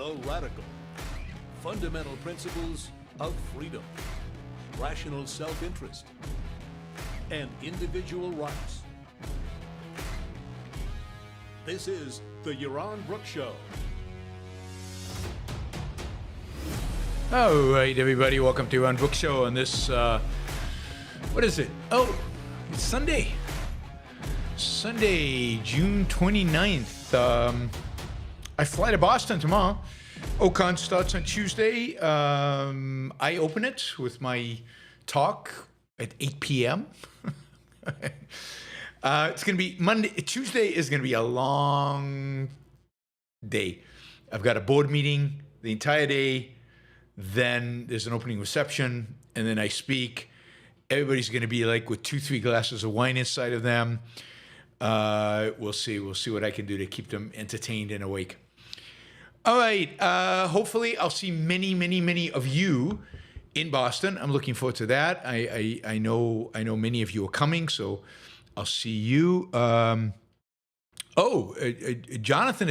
The radical. Fundamental principles of freedom, rational self-interest, and individual rights. This is the Yaron Brook Show. All right, everybody, welcome to Yaron Brook Show on this, what is it? Oh, it's Sunday. Sunday, June 29th. I fly to Boston tomorrow. Ocon starts on Tuesday. I open it with my talk at 8 p.m. It's going to be Tuesday is going to be a long day. I've got a board meeting the entire day. Then there's an opening reception, and then I speak. Everybody's going to be like with 2-3 glasses of wine inside of them. We'll see what I can do to keep them entertained and awake. All right. Hopefully, I'll see many of you in Boston. I'm looking forward to that. I know many of you are coming, so I'll see you. Jonathan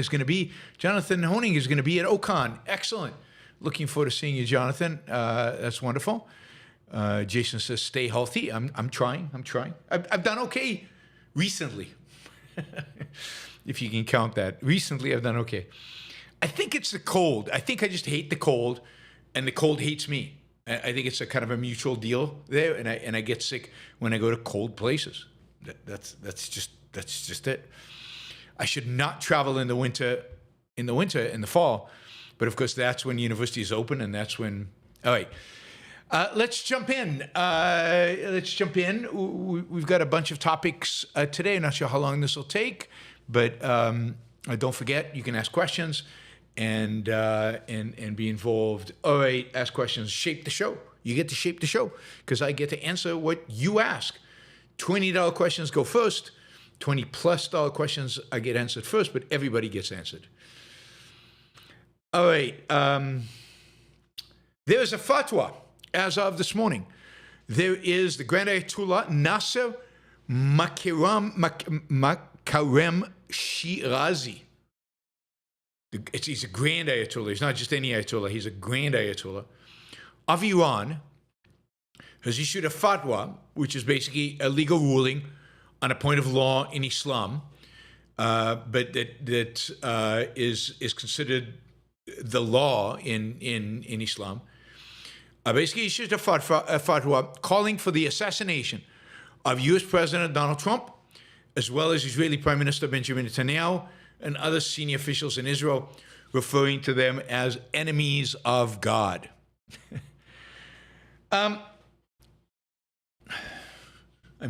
Honing is going to be at Ocon. Excellent. Looking forward to seeing you, Jonathan. That's wonderful. Jason says, "Stay healthy." I'm trying. I've done okay recently, if you can count that. Recently, I've done okay. I think it's the cold. I think I just hate the cold, and the cold hates me. I think it's a kind of a mutual deal there, and I get sick when I go to cold places. That's just it. I should not travel in the winter, in the fall, but of course that's when university is open, and that's when. All right, let's jump in. We've got a bunch of topics today. I'm not sure how long this will take, but don't forget you can ask questions and be involved. All right, ask questions, shape the show. You get to shape the show because I get to answer what you ask. $20 questions go first. $20+ questions I get answered first, but everybody gets answered. All right. There's a fatwa as of this morning. There is the Grand Ayatollah Nasser Makarem Shirazi. He's a Grand Ayatollah. He's not just any Ayatollah. He's a Grand Ayatollah of Iran. Has issued a fatwa, which is basically a legal ruling on a point of law in Islam, but that is considered the law in Islam. Basically, issued a fatwa calling for the assassination of U.S. President Donald Trump, as well as Israeli Prime Minister Benjamin Netanyahu and other senior officials in Israel, referring to them as enemies of God. I'm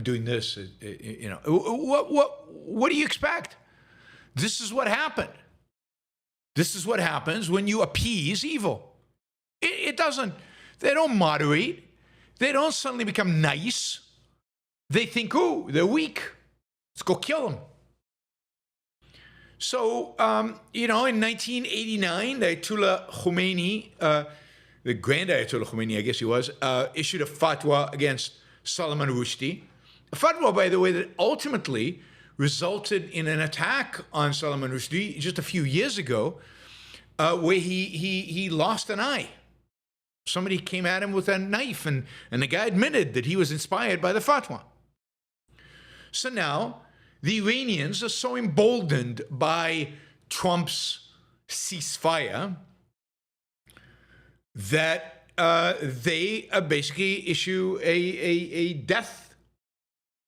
doing this, What do you expect? This is what happened. This is what happens when you appease evil. It doesn't. They don't moderate. They don't suddenly become nice. They think, oh, they're weak. Let's go kill them. So, in 1989, the Ayatollah Khomeini, the Grand Ayatollah Khomeini, I guess he was, issued a fatwa against Salman Rushdie. A fatwa, by the way, that ultimately resulted in an attack on Salman Rushdie just a few years ago, where he lost an eye. Somebody came at him with a knife, and the guy admitted that he was inspired by the fatwa. So now, the Iranians are so emboldened by Trump's ceasefire that they basically issue a death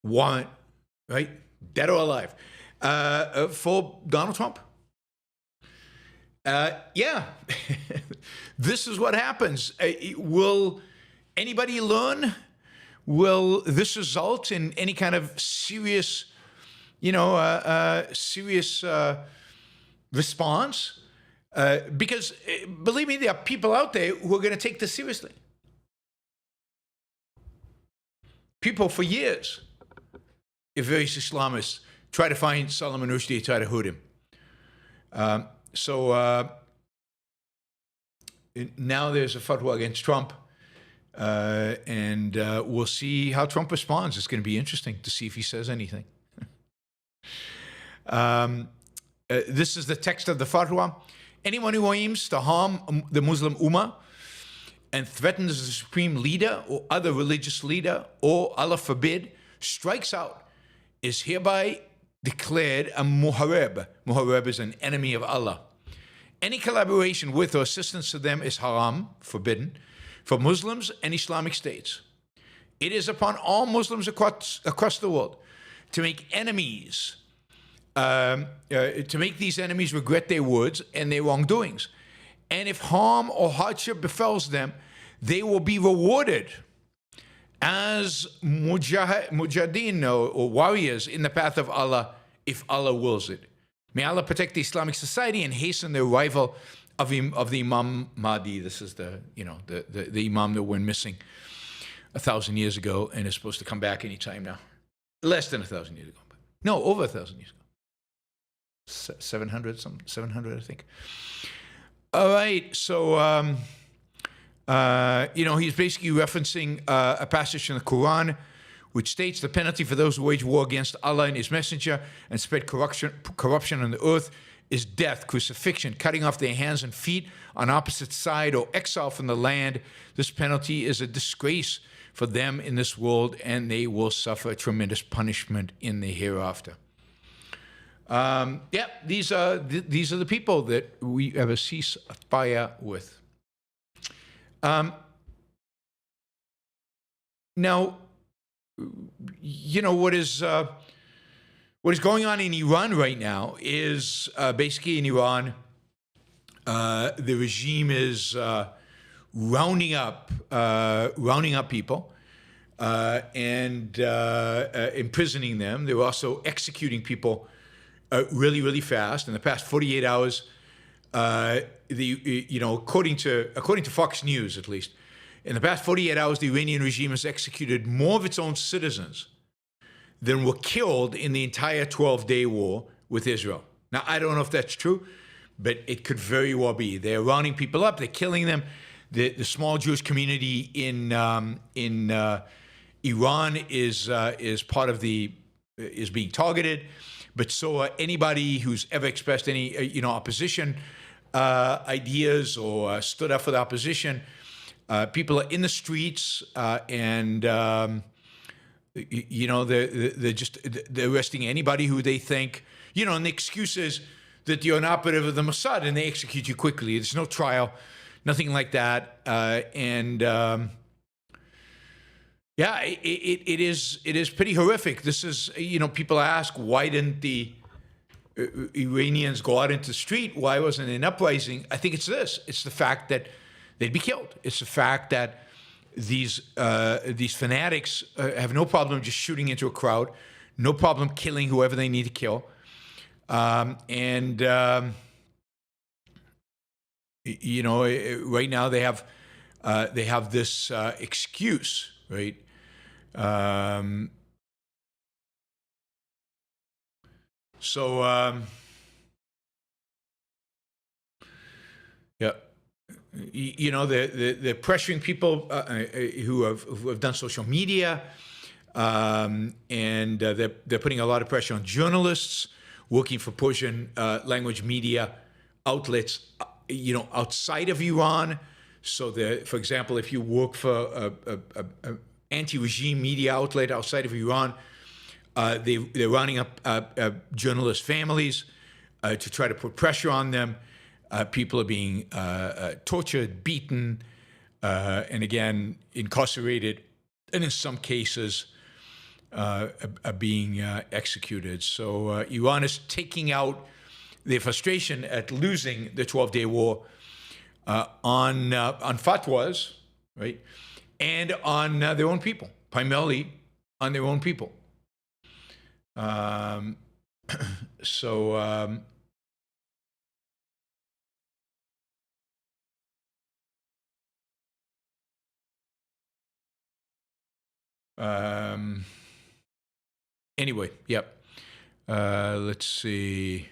warrant, right? Dead or alive, for Donald Trump. This is what happens. Will anybody learn? Will this result in any kind of serious, response? Because believe me, there are people out there who are going to take this seriously. People for years, if various Islamists try to find Salman Rushdie, try to hood him. Now there's a fatwa against Trump, and we'll see how Trump responds. It's going to be interesting to see if he says anything. This is the text of the fatwa. Anyone who aims to harm the Muslim Ummah and threatens the supreme leader or other religious leader, or Allah forbid, strikes out, is hereby declared a muharib. Muharib is an enemy of Allah. Any collaboration with or assistance to them is haram, forbidden, for Muslims and Islamic states. It is upon all Muslims across the world to make enemies, to make these enemies regret their words and their wrongdoings. And if harm or hardship befalls them, they will be rewarded as mujahideen or warriors in the path of Allah, if Allah wills it. May Allah protect the Islamic society and hasten the arrival of the Imam Mahdi. This is the Imam that went missing 1,000 years ago and is supposed to come back anytime now. Less than 1,000 years ago. No, over 1,000 years ago. 700, I think. All right, so he's basically referencing a passage in the Quran which states the penalty for those who wage war against Allah and His Messenger and spread corruption on the earth is death, crucifixion, cutting off their hands and feet on opposite side, or exile from the land. This penalty is a disgrace for them in this world, and they will suffer tremendous punishment in the hereafter. These are the people that we have a ceasefire with. Now, what is going on in Iran right now is basically in Iran, the regime is rounding up people and imprisoning them. They're also executing people really, really fast. In the past 48 hours, according to Fox News at least, in the past 48 hours, the Iranian regime has executed more of its own citizens than were killed in the entire 12-day war with Israel. Now, I don't know if that's true, but it could very well be. They're rounding people up. They're killing them. The small Jewish community in Iran is being targeted, but so anybody who's ever expressed any opposition ideas or stood up for the opposition. People are in the streets, and they're arresting anybody who they think, and the excuse is that you're an operative of the Mossad, and they execute you quickly. There's no trial, nothing like that, it is pretty horrific. This is, people ask, why didn't the Iranians go out into the street? Why wasn't it an uprising? I think it's this. It's the fact that they'd be killed. It's the fact that these fanatics have no problem just shooting into a crowd, no problem killing whoever they need to kill, right now they have this excuse, right? They're pressuring people who have done social media, and they're putting a lot of pressure on journalists working for Persian language media outlets, outside of Iran. So, for example, if you work for a anti-regime media outlet outside of Iran, they're rounding up journalist families to try to put pressure on them. People are being tortured, beaten, and again, incarcerated, and in some cases, are being executed. So Iran is taking out their frustration at losing the 12-day war on fatwas, right, and on their own people, primarily on their own people. Anyway, yep. Let's see.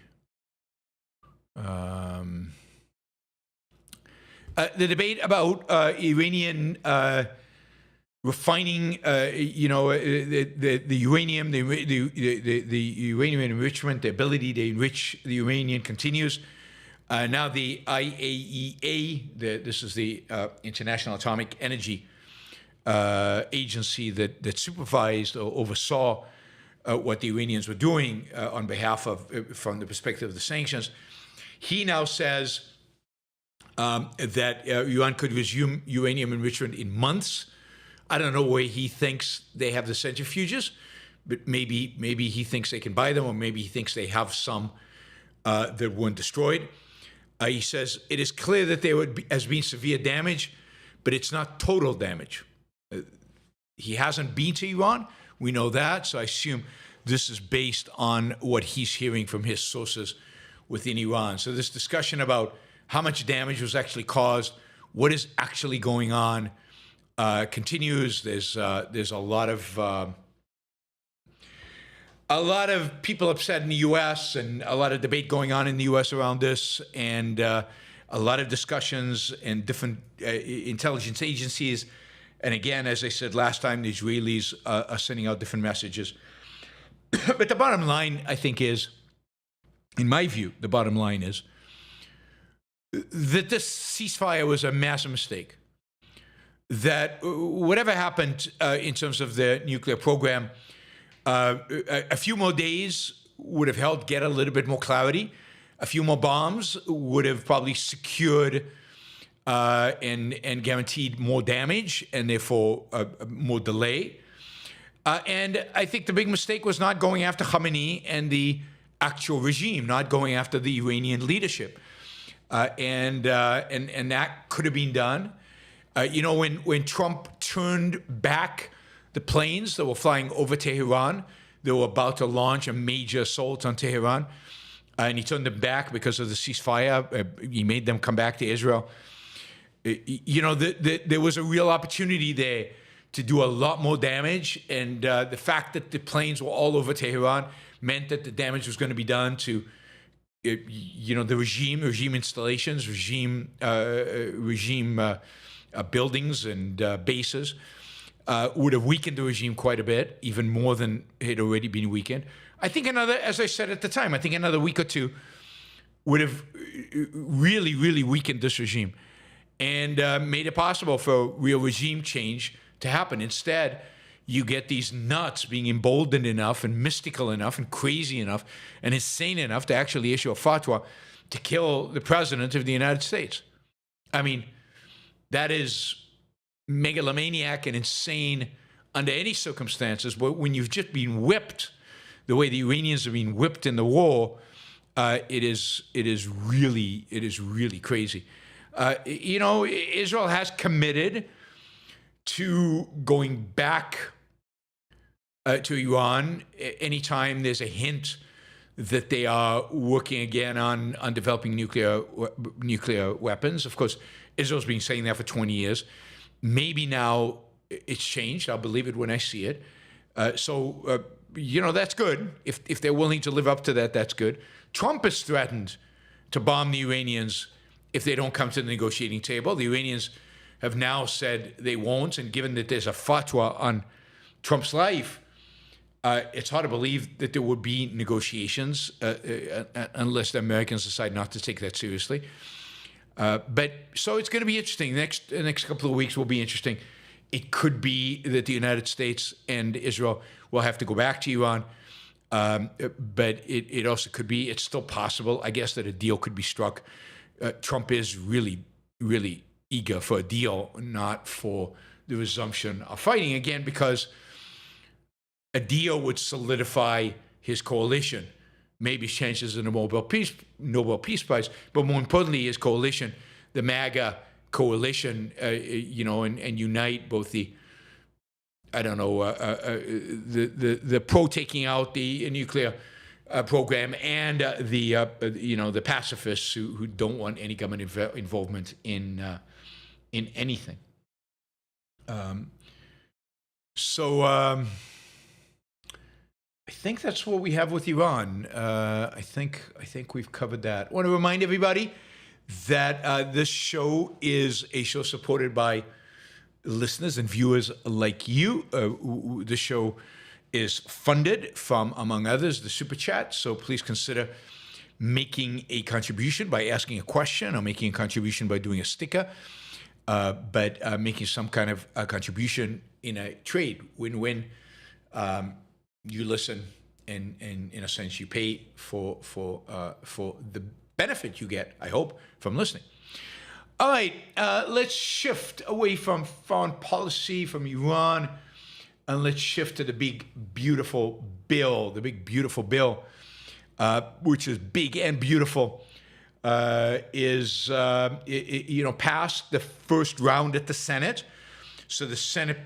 The debate about Iranian refining, the uranium, the uranium enrichment, the ability to enrich the uranium continues. Now the IAEA, this is the International Atomic Energy Agency that supervised or oversaw what the Iranians were doing on behalf of, from the perspective of the sanctions. He now says that Iran could resume uranium enrichment in months. I don't know where he thinks they have the centrifuges, but maybe he thinks they can buy them, or maybe he thinks they have some that weren't destroyed. He says it is clear that there has been severe damage, but it's not total damage. He hasn't been to Iran. We know that, so I assume this is based on what he's hearing from his sources within Iran. So this discussion about how much damage was actually caused, what is actually going on, continues. There's a lot of people upset in the U.S. and a lot of debate going on in the U.S. around this, and a lot of discussions and different intelligence agencies. And again, as I said last time, the Israelis are sending out different messages. But the bottom line, I think, is, in my view, the bottom line is that this ceasefire was a massive mistake. That whatever happened in terms of the nuclear program, a few more days would have helped get a little bit more clarity. A few more bombs would have probably secured and guaranteed more damage and therefore more delay. And I think the big mistake was not going after Khamenei and the actual regime, not going after the Iranian leadership. And that could have been done. When Trump turned back the planes that were flying over Tehran, they were about to launch a major assault on Tehran, and he turned them back because of the ceasefire. He made them come back to Israel. There was a real opportunity there to do a lot more damage, and the fact that the planes were all over Tehran meant that the damage was going to be done to, the regime installations, regime buildings and bases. Would have weakened the regime quite a bit, even more than it had already been weakened. I think as I said at the time, I think another week or two would have really, really weakened this regime and made it possible for real regime change to happen. Instead, you get these nuts being emboldened enough and mystical enough and crazy enough and insane enough to actually issue a fatwa to kill the president of the United States. I mean, that is megalomaniac and insane under any circumstances. But when you've just been whipped the way the Iranians have been whipped in the war, it is really crazy. Israel has committed to going back to Iran anytime there's a hint that they are working again on developing nuclear weapons. Of course, Israel's been saying that for 20 years. Maybe now it's changed. I'll believe it when I see it. That's good. If they're willing to live up to that, that's good. Trump has threatened to bomb the Iranians if they don't come to the negotiating table. The Iranians have now said they won't, and given that there's a fatwa on Trump's life, it's hard to believe that there would be negotiations unless the Americans decide not to take that seriously. So it's going to be interesting. The next couple of weeks will be interesting. It could be that the United States and Israel will have to go back to Iran, but it also could be, it's still possible, I guess, that a deal could be struck. Trump is really, really eager for a deal, not for the resumption of fighting again, because a deal would solidify his coalition. Maybe chances in the Nobel Peace Prize, but more importantly, his coalition, the MAGA coalition, and unite both the pro taking out the nuclear program and the pacifists who don't want any government involvement in anything. I think that's what we have with Iran. I think we've covered that. I want to remind everybody that this show is a show supported by listeners and viewers like you. The show is funded from, among others, the Super Chat. So please consider making a contribution by asking a question or making a contribution by doing a sticker, but making some kind of a contribution in a trade, win-win. You listen, and in a sense, you pay for the benefit you get, I hope, from listening. All right, let's shift away from foreign policy, from Iran, and let's shift to the big, beautiful bill. The big, beautiful bill, which is big and beautiful, is passed the first round at the Senate. So the Senate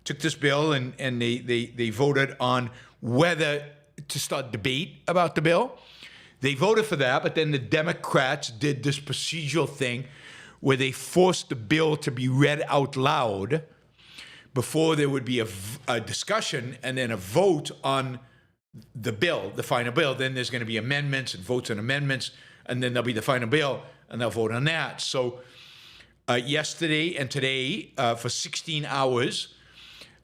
took this bill, and they voted on whether to start debate about the bill. They voted for that, but then the Democrats did this procedural thing where they forced the bill to be read out loud before there would be a discussion and then a vote on the bill, the final bill. Then there's going to be amendments and votes on amendments, and then there'll be the final bill, and they'll vote on that. So yesterday and today, for 16 hours,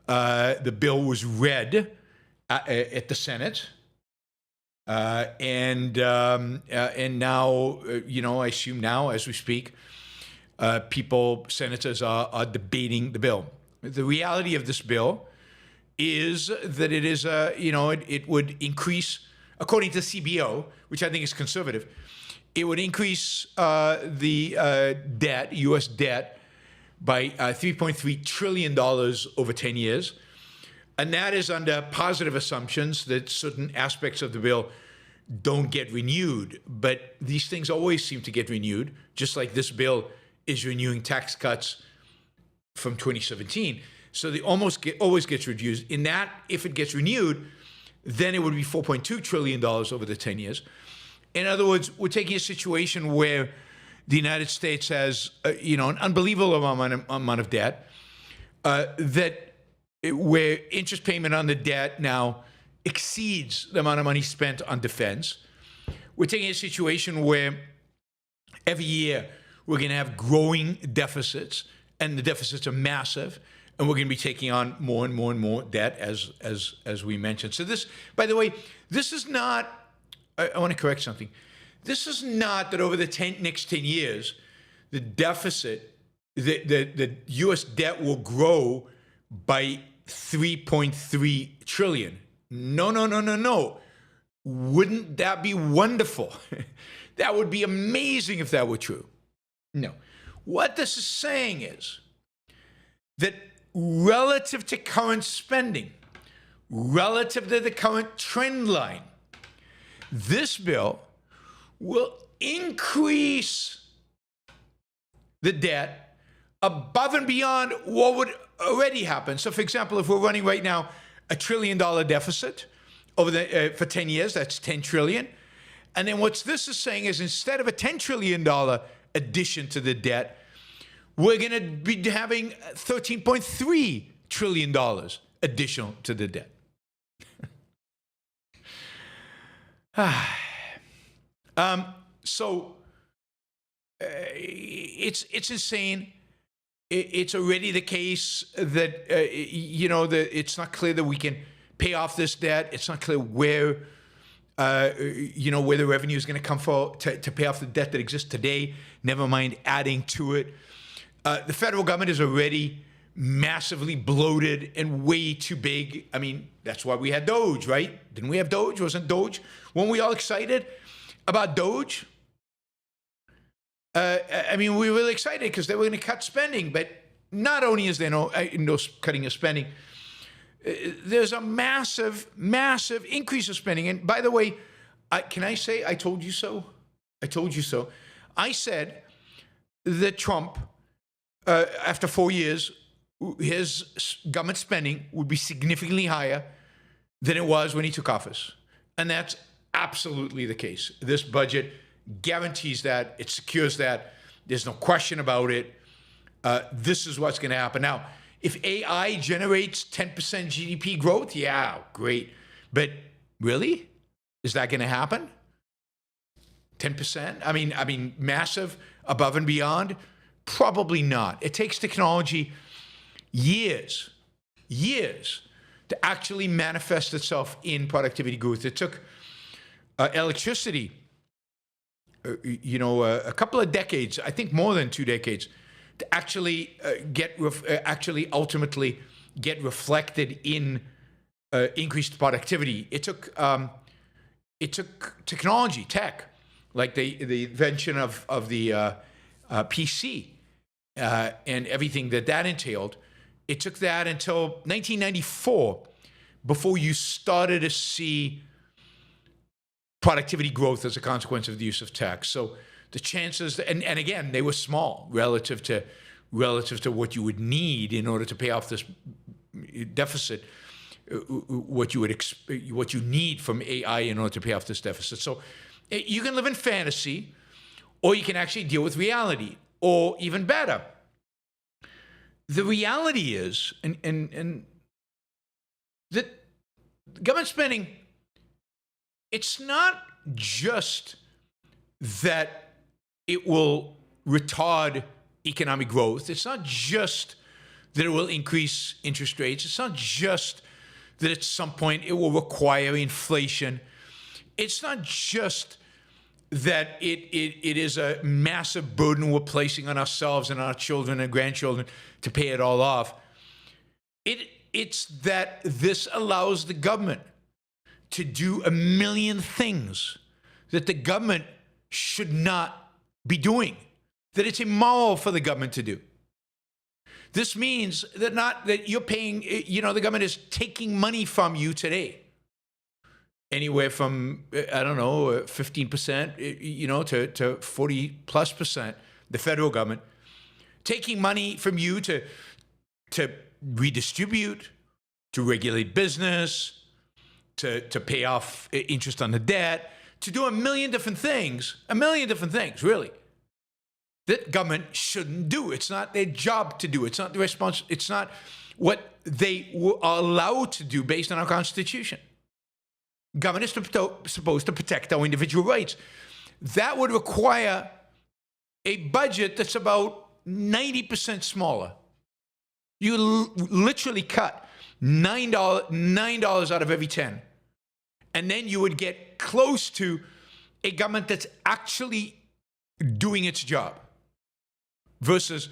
the bill was read at the Senate. And now, I assume now, as we speak, senators are debating the bill. The reality of this bill is that it is, it would increase, according to CBO, which I think is conservative, it would increase the debt, U.S. debt, by $3.3 trillion over 10 years. And that is under positive assumptions that certain aspects of the bill don't get renewed. But these things always seem to get renewed, just like this bill is renewing tax cuts from 2017. So they always gets reduced. In that, if it gets renewed, then it would be $4.2 trillion over the 10 years. In other words, we're taking a situation where the United States has, an unbelievable amount of debt, where interest payment on the debt now exceeds the amount of money spent on defense. We're taking a situation where every year we're going to have growing deficits, and the deficits are massive, and we're going to be taking on more and more and more debt, as we mentioned. So this, by the way, this is not, I want to correct something. This is not that over the next 10 years, the deficit, the U.S. debt will grow by 3.3 trillion. No. Wouldn't that be wonderful? That would be amazing if that were true. No. What this is saying is that relative to current spending, relative to the current trend line, this bill will increase the debt above and beyond what would already happen. So, for example, if we're running right now $1 trillion deficit for 10 years, that's 10 trillion. And then what this is saying is instead of a $10 trillion addition to the debt, we're going to be having $13.3 trillion additional to the debt. It's insane. It's already the case that it's not clear that we can pay off this debt. It's not clear where the revenue is going to come to pay off the debt that exists today. Never mind adding to it. The federal government is already massively bloated and way too big. I mean, that's why we had Doge, right? Didn't we have Doge? Weren't we all excited about Doge? We were really excited because they were going to cut spending. But not only is there no cutting of spending, there's a massive, massive increase of spending. And by the way, can I say I told you so? I told you so. I said that Trump, after 4 years, his government spending would be significantly higher than it was when he took office. And that's absolutely the case. This budget guarantees that. It secures that. There's no question about it. This is what's going to happen. Now, if AI generates 10% GDP growth, yeah, great. But really? Is that going to happen? 10%? I mean, massive, above and beyond? Probably not. It takes technology years to actually manifest itself in productivity growth. It took electricity, a couple of decades, I think more than 2 decades, to actually ultimately get reflected in increased productivity. It took technology, tech, like the invention of the PC and everything that entailed. It took that until 1994 before you started to see productivity growth as a consequence of the use of tech. So the chances, and again, they were small relative to what you would need in order to pay off this deficit, what you need from AI in order to pay off this deficit. So you can live in fantasy, or you can actually deal with reality, or even better. The reality is, and that government spending, it's not just that it will retard economic growth. It's not just that it will increase interest rates. It's not just that at some point it will require inflation. It's not just that it is a massive burden we're placing on ourselves and our children and grandchildren to pay it all off. It's that this allows the government to do a million things that the government should not be doing, that it's immoral for the government to do. This means that you're paying, the government is taking money from you today, anywhere from, 15%, to 40+%, the federal government, taking money from you to redistribute, to regulate business, to pay off interest on the debt, to do a million different things, really, that government shouldn't do. It's not their job to do. It's not it's not what they are allowed to do based on our Constitution. Government is supposed to protect our individual rights. That would require a budget that's about 90% smaller. You literally cut $9 out of every 10. And then you would get close to a government that's actually doing its job versus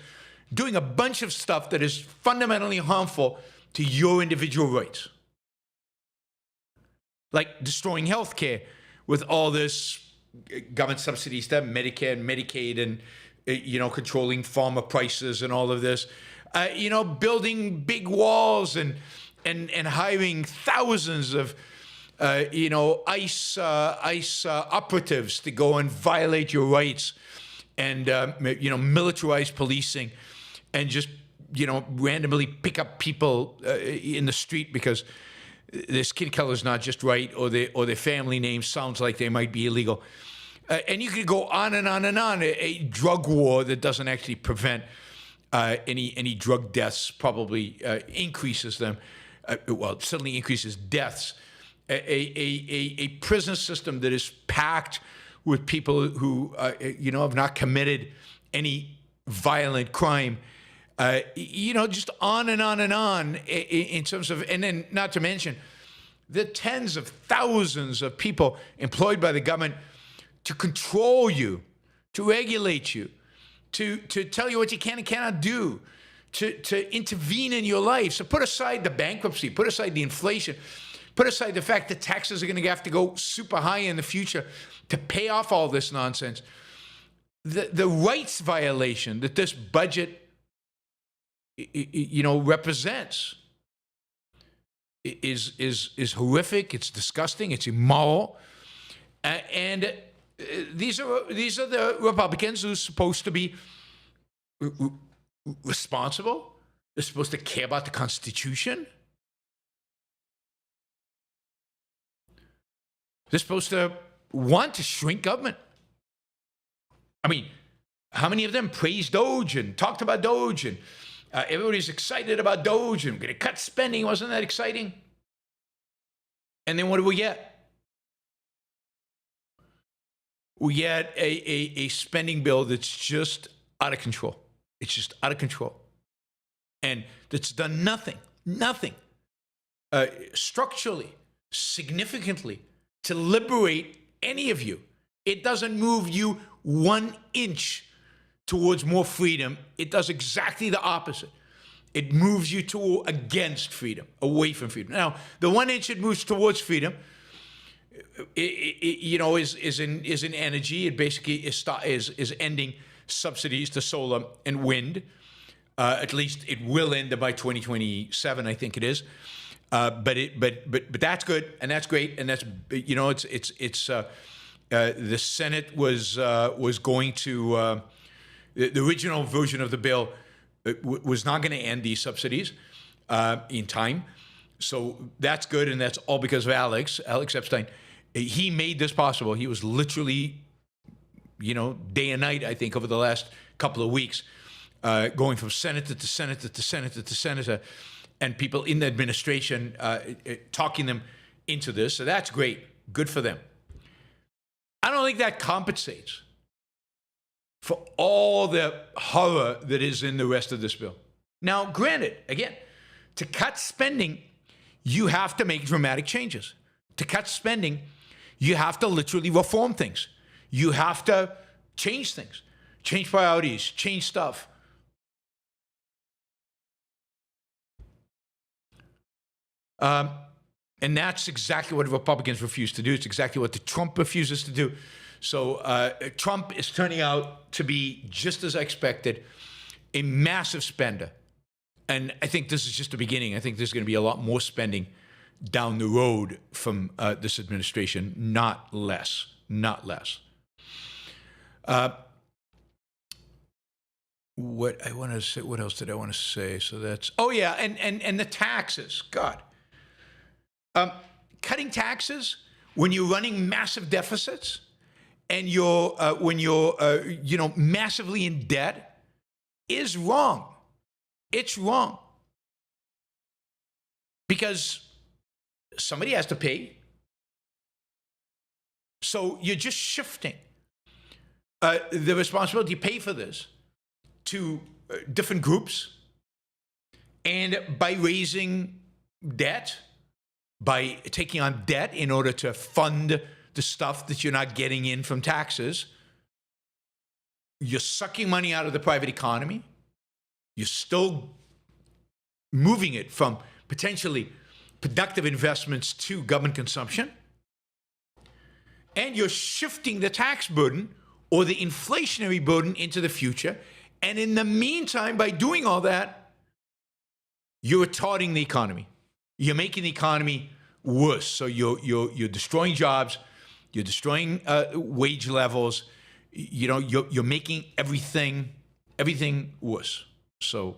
doing a bunch of stuff that is fundamentally harmful to your individual rights. Like destroying healthcare with all this government subsidies to Medicare and Medicaid and, controlling pharma prices and all of this. Building big walls and hiring thousands of ICE operatives to go and violate your rights, and militarize policing, and just randomly pick up people in the street because their skin color is not just right, or their family name sounds like they might be illegal, and you could go on and on and on. A drug war that doesn't actually prevent any drug deaths, probably increases them. Certainly increases deaths. A prison system that is packed with people who, have not committed any violent crime. Just on and on and on in terms of, and then not to mention the tens of thousands of people employed by the government to control you, to regulate you, to tell you what you can and cannot do, to intervene in your life. So put aside the bankruptcy, put aside the inflation, put aside the fact that taxes are going to have to go super high in the future to pay off all this nonsense. The rights violation that this budget, represents is horrific. It's disgusting. It's immoral. And these are the Republicans who are supposed to be responsible. They're supposed to care about the Constitution. They're supposed to want to shrink government. I mean, how many of them praised Doge and talked about Doge, and everybody's excited about Doge and we're going to cut spending? Wasn't that exciting? And then what do we get? We get a spending bill that's just out of control. It's just out of control. And that's done nothing structurally, significantly, to liberate any of you. It doesn't move you 1 inch towards more freedom. It does exactly the opposite. It moves you against freedom, away from freedom. Now, the 1 inch it moves towards freedom, is in energy. It basically is ending subsidies to solar and wind. At least it will end by 2027, I think it is. But that's good, and that's great, and that's the Senate was going to the original version of the bill was not going to end these subsidies in time. So that's good, and that's all because of Alex Epstein. He made this possible. He was literally, day and night, I think, over the last couple of weeks, going from senator to senator to senator to senator, and people in the administration talking them into this. So that's great. Good for them. I don't think that compensates for all the horror that is in the rest of this bill. Now, granted, again, to cut spending, you have to make dramatic changes. To cut spending, you have to literally reform things. You have to change things, change priorities, change stuff. And that's exactly what Republicans refuse to do. It's exactly what the Trump refuses to do. So Trump is turning out to be, just as I expected, a massive spender. And I think this is just the beginning. I think there's going to be a lot more spending down the road from this administration, not less. What I want to say? What else did I want to say? So that's and the taxes. God, cutting taxes when you're running massive deficits and when you're massively in debt is wrong. It's wrong because somebody has to pay. So you're just shifting the responsibility to pay for this to different groups, and by raising debt, by taking on debt in order to fund the stuff that you're not getting in from taxes, you're sucking money out of the private economy. You're still moving it from potentially productive investments to government consumption, and you're shifting the tax burden or the inflationary burden into the future. And in the meantime, by doing all that, you're retarding the economy. You're making the economy worse. So you're destroying jobs. You're destroying wage levels. You're making everything worse. So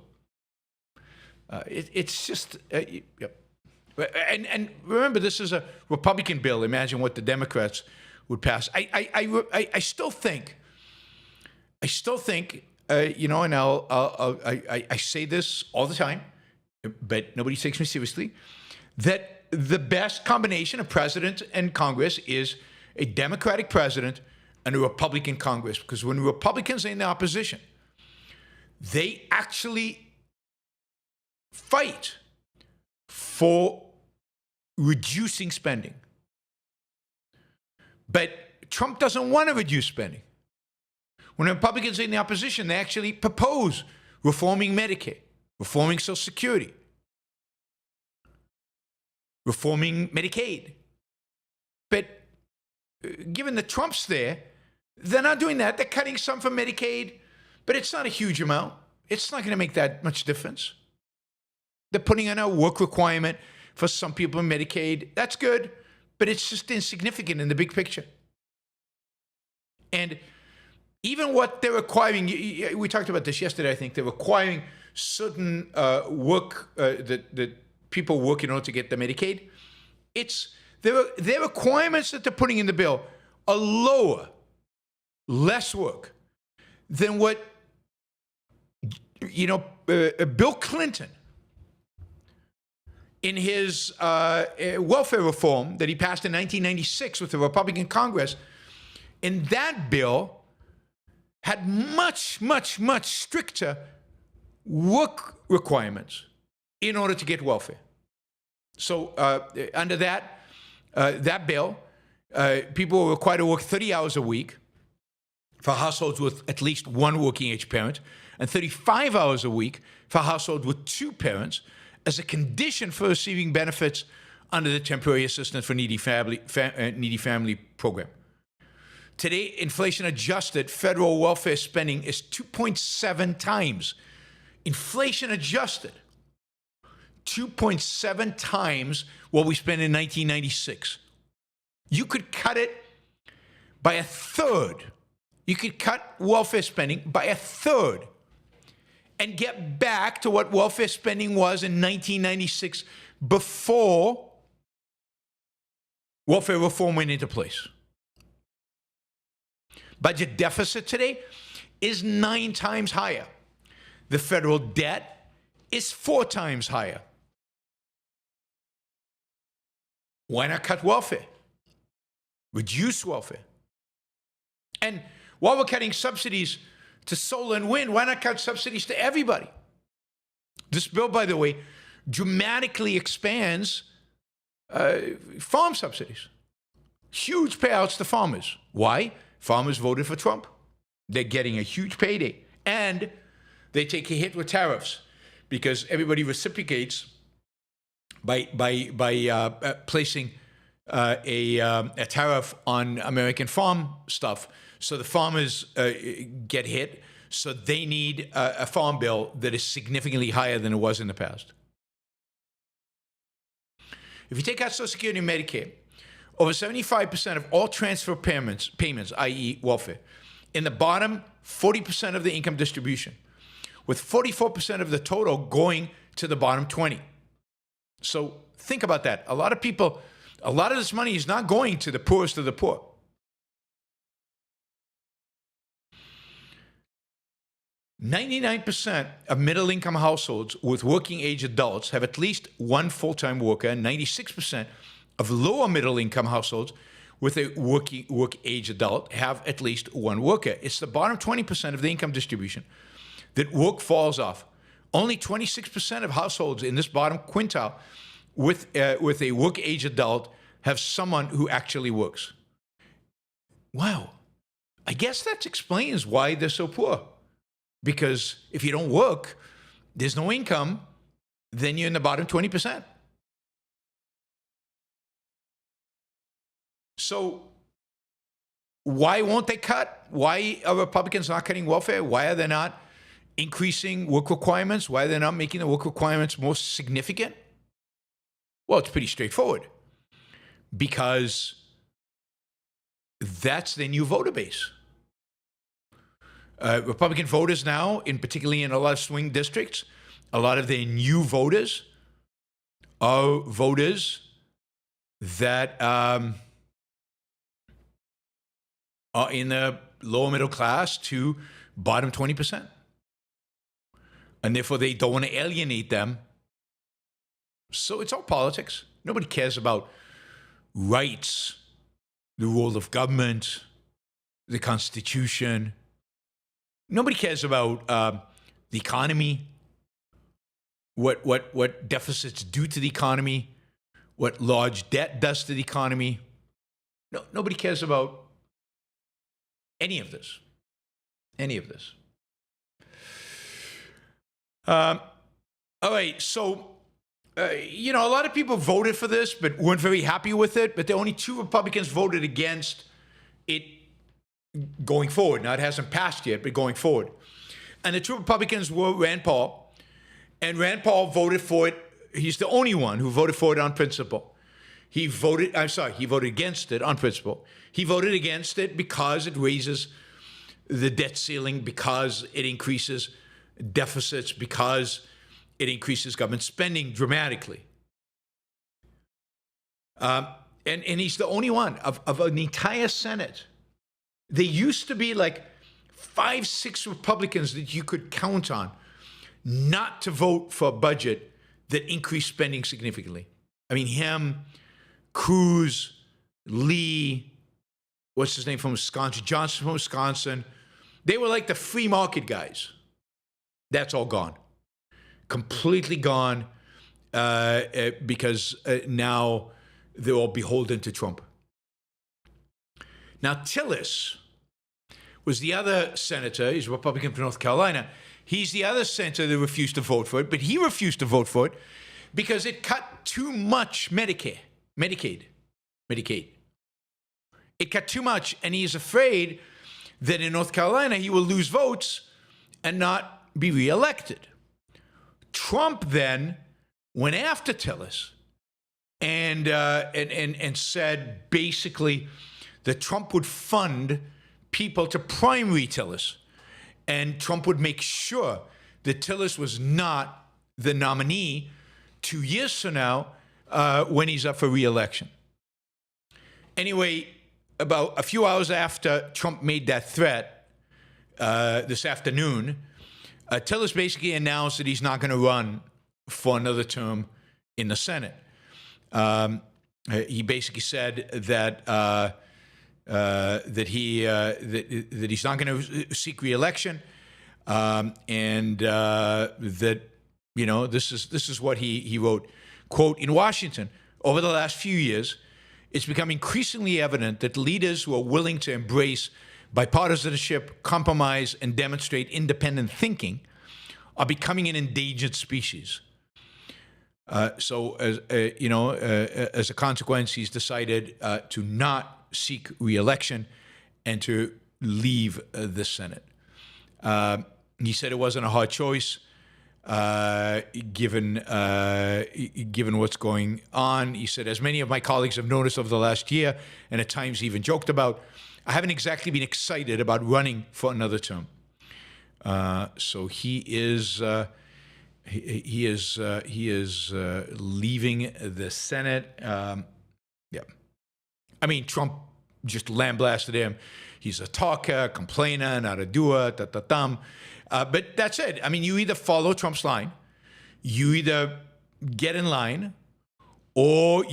it's just yep. And remember, this is a Republican bill. Imagine what the Democrats would pass. I still think. And I say this all the time, but nobody takes me seriously, that the best combination of president and Congress is a Democratic president and a Republican Congress. Because when Republicans are in the opposition, they actually fight for reducing spending. But Trump doesn't want to reduce spending. When Republicans are in the opposition, they actually propose reforming Medicaid, reforming Social Security, reforming Medicaid. But given that Trump's there, they're not doing that. They're cutting some from Medicaid, but it's not a huge amount. It's not going to make that much difference. They're putting in a work requirement for some people in Medicaid. That's good, but it's just insignificant in the big picture. And even what they're requiring, we talked about this yesterday, I think, they're requiring certain work that people work in order to get the Medicaid. Their requirements that they're putting in the bill are lower, less work than what, Bill Clinton, in his welfare reform that he passed in 1996 with the Republican Congress, in that bill, had much, much, much stricter work requirements in order to get welfare. So under that bill, People were required to work 30 hours a week for households with at least one working age parent, and 35 hours a week for households with two parents as a condition for receiving benefits under the Temporary Assistance for Needy Family program. Today, inflation-adjusted federal welfare spending is 2.7 times. Inflation-adjusted, 2.7 times what we spent in 1996. You could cut it by a third. You could cut welfare spending by a third and get back to what welfare spending was in 1996 before welfare reform went into place. Budget deficit today is 9 times higher. The federal debt is 4 times higher. Why not cut welfare? Reduce welfare. And while we're cutting subsidies to solar and wind, why not cut subsidies to everybody? This bill, by the way, dramatically expands farm subsidies. Huge payouts to farmers. Why? Farmers voted for Trump. They're getting a huge payday. And they take a hit with tariffs because everybody reciprocates by placing a tariff on American farm stuff. So the farmers get hit. So they need a farm bill that is significantly higher than it was in the past. If you take out Social Security and Medicaid, over 75% of all transfer payments, i.e. welfare, in the bottom 40% of the income distribution, with 44% of the total going to the bottom 20. So think about that. A lot of this money is not going to the poorest of the poor. %99 of middle-income households with working-age adults have at least one full-time worker, and 96% of lower middle-income households with a work-age adult have at least one worker. It's the bottom 20% of the income distribution that work falls off. Only 26% of households in this bottom quintile with a work-age adult have someone who actually works. Wow. I guess that explains why they're so poor. Because if you don't work, there's no income, then you're in the bottom 20%. So why won't they cut? Why are Republicans not cutting welfare? Why are they not increasing work requirements? Why are they not making the work requirements more significant? Well, it's pretty straightforward. Because that's their new voter base. Republican voters now, particularly in a lot of swing districts, a lot of their new voters are voters that are in the lower middle class to bottom 20%. And therefore, they don't want to alienate them. So it's all politics. Nobody cares about rights, the role of government, the Constitution. Nobody cares about the economy, what deficits do to the economy, what large debt does to the economy. No, nobody cares about any of this. Any of this. All right, so, a lot of people voted for this, but weren't very happy with it. But there only 2 Republicans voted against it going forward. Now, it hasn't passed yet, but going forward. And the 2 Republicans were Rand Paul. And Rand Paul voted for it. He's the only one who voted for it on principle. He voted against it on principle. He voted against it because it raises the debt ceiling, because it increases deficits, because it increases government spending dramatically. And he's the only one of an entire Senate. There used to be like 5, 6 Republicans that you could count on not to vote for a budget that increased spending significantly. I mean, him, Cruz, Lee, what's his name from Wisconsin, Johnson from Wisconsin. They were like the free market guys. That's all gone. Completely gone because now they're all beholden to Trump. Now, Tillis was the other senator. He's a Republican from North Carolina. He's the other senator that refused to vote for it, but he refused to vote for it because it cut too much Medicaid. It cut too much, and he is afraid that in North Carolina he will lose votes and not be reelected. Trump then went after Tillis and said basically that Trump would fund people to primary Tillis, and Trump would make sure that Tillis was not the nominee 2 years from now when he's up for reelection. Anyway, about a few hours after Trump made that threat this afternoon, Tillis basically announced that he's not going to run for another term in the Senate. He basically said that he's not going to seek re-election, and that this is what he wrote. Quote, in Washington, over the last few years, it's become increasingly evident that leaders who are willing to embrace bipartisanship, compromise, and demonstrate independent thinking are becoming an endangered species. So, as a consequence, he's decided to not seek re-election and to leave the Senate. He said it wasn't a hard choice, given what's going on. He said, as many of my colleagues have noticed over the last year, and at times even joked about, I haven't exactly been excited about running for another term. So he is leaving the Senate. Yeah, I mean, Trump just lambasted him. He's a talker, complainer, not a doer, but that's it. I mean, you either follow Trump's line, you either get in line, or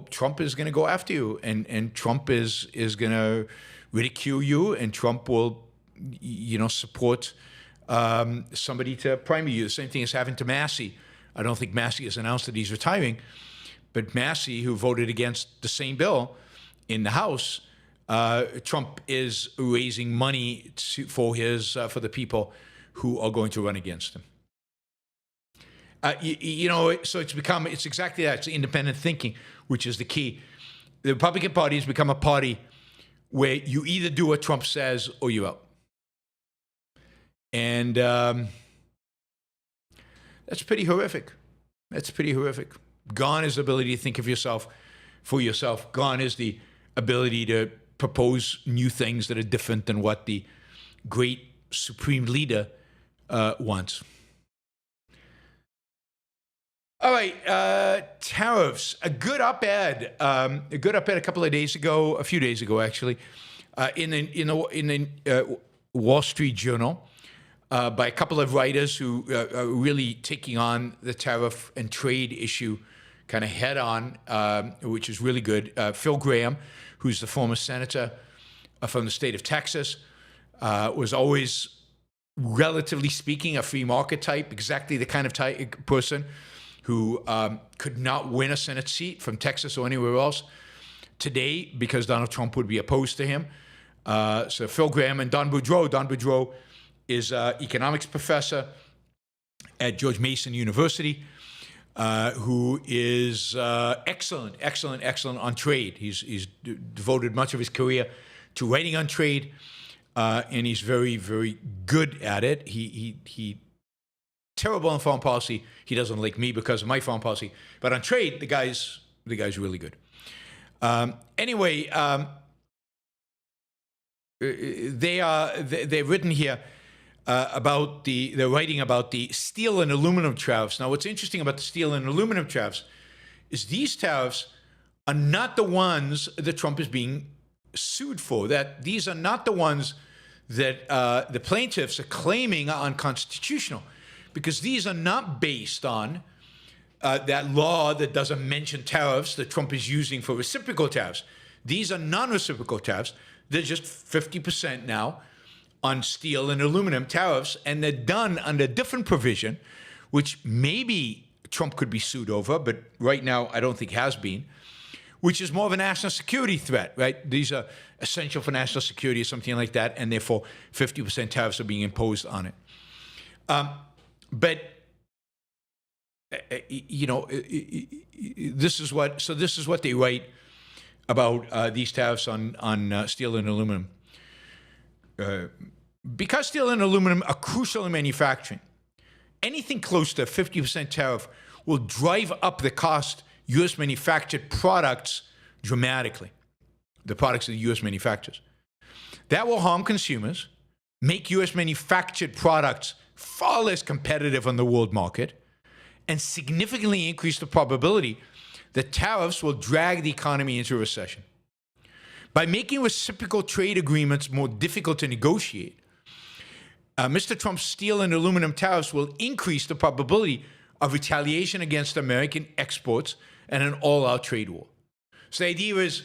Trump is going to go after you, and Trump is going to ridicule you, and Trump will, support somebody to primary you. The same thing is happening to Massey. I don't think Massey has announced that he's retiring, but Massey, who voted against the same bill in the House, Trump is raising money for the people who are going to run against him. So it's exactly that. It's independent thinking, which is the key. The Republican Party has become a party where you either do what Trump says or you're out. And that's pretty horrific. Gone is the ability to think of yourself for yourself. Gone is the ability to propose new things that are different than what the great supreme leader wants. All right, tariffs. A good op-ed a couple of days ago, a few days ago actually, in the Wall Street Journal, by a couple of writers who are really taking on the tariff and trade issue kind of head on, which is really good. Phil Gramm, who's the former senator from the state of Texas, was always, relatively speaking, a free market type, exactly the kind of person who could not win a Senate seat from Texas or anywhere else today because Donald Trump would be opposed to him. So Phil Gramm and Don Boudreaux. Don Boudreaux is an economics professor at George Mason University, who is excellent on trade. He's devoted much of his career to writing on trade, and he's very, very good at it. He terrible on foreign policy. He doesn't like me because of my foreign policy, but on trade, the guy's really good. Anyway, they've written here they're writing about the steel and aluminum tariffs. Now, what's interesting about the steel and aluminum tariffs is these tariffs are not the ones that Trump is being sued for. That these are not the ones that the plaintiffs are claiming are unconstitutional, because these are not based on that law that doesn't mention tariffs that Trump is using for reciprocal tariffs. These are non-reciprocal tariffs. They're just 50% now on steel and aluminum tariffs, and they're done under a different provision, which maybe Trump could be sued over, but right now I don't think has been, which is more of a national security threat, right? These are essential for national security or something like that, and therefore 50% tariffs are being imposed on it. But this is what they write about these tariffs on steel and aluminum. Because steel and aluminum are crucial in manufacturing, anything close to a 50% tariff will drive up the cost U.S. manufactured products dramatically, the products of the U.S. manufacturers. That will harm consumers, make U.S. manufactured products far less competitive on the world market, and significantly increase the probability that tariffs will drag the economy into a recession. By making reciprocal trade agreements more difficult to negotiate, Mr. Trump's steel and aluminum tariffs will increase the probability of retaliation against American exports and an all-out trade war. So the idea is,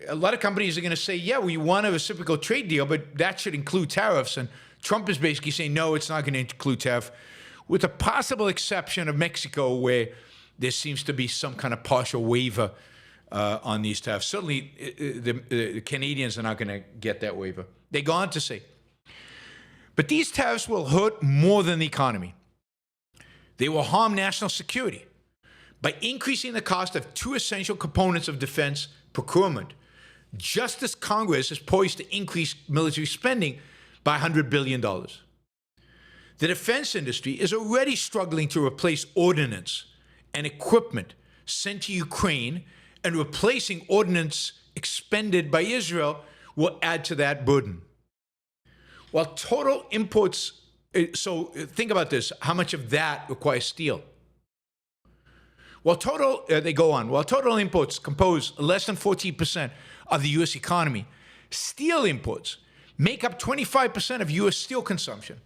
a lot of companies are going to say, yeah, we want a reciprocal trade deal, but that should include tariffs. And Trump is basically saying, no, it's not going to include tariff, with the possible exception of Mexico, where there seems to be some kind of partial waiver on these tariffs. Certainly, the Canadians are not going to get that waiver. They go on to say, but these tariffs will hurt more than the economy. They will harm national security by increasing the cost of two essential components of defense procurement, just as Congress is poised to increase military spending by $100 billion. The defense industry is already struggling to replace ordnance and equipment sent to Ukraine, and replacing ordnance expended by Israel will add to that burden. While total imports, so think about this, how much of that requires steel? While total imports compose less than 14% of the U.S. economy, steel imports make up 25% of U.S. steel consumption.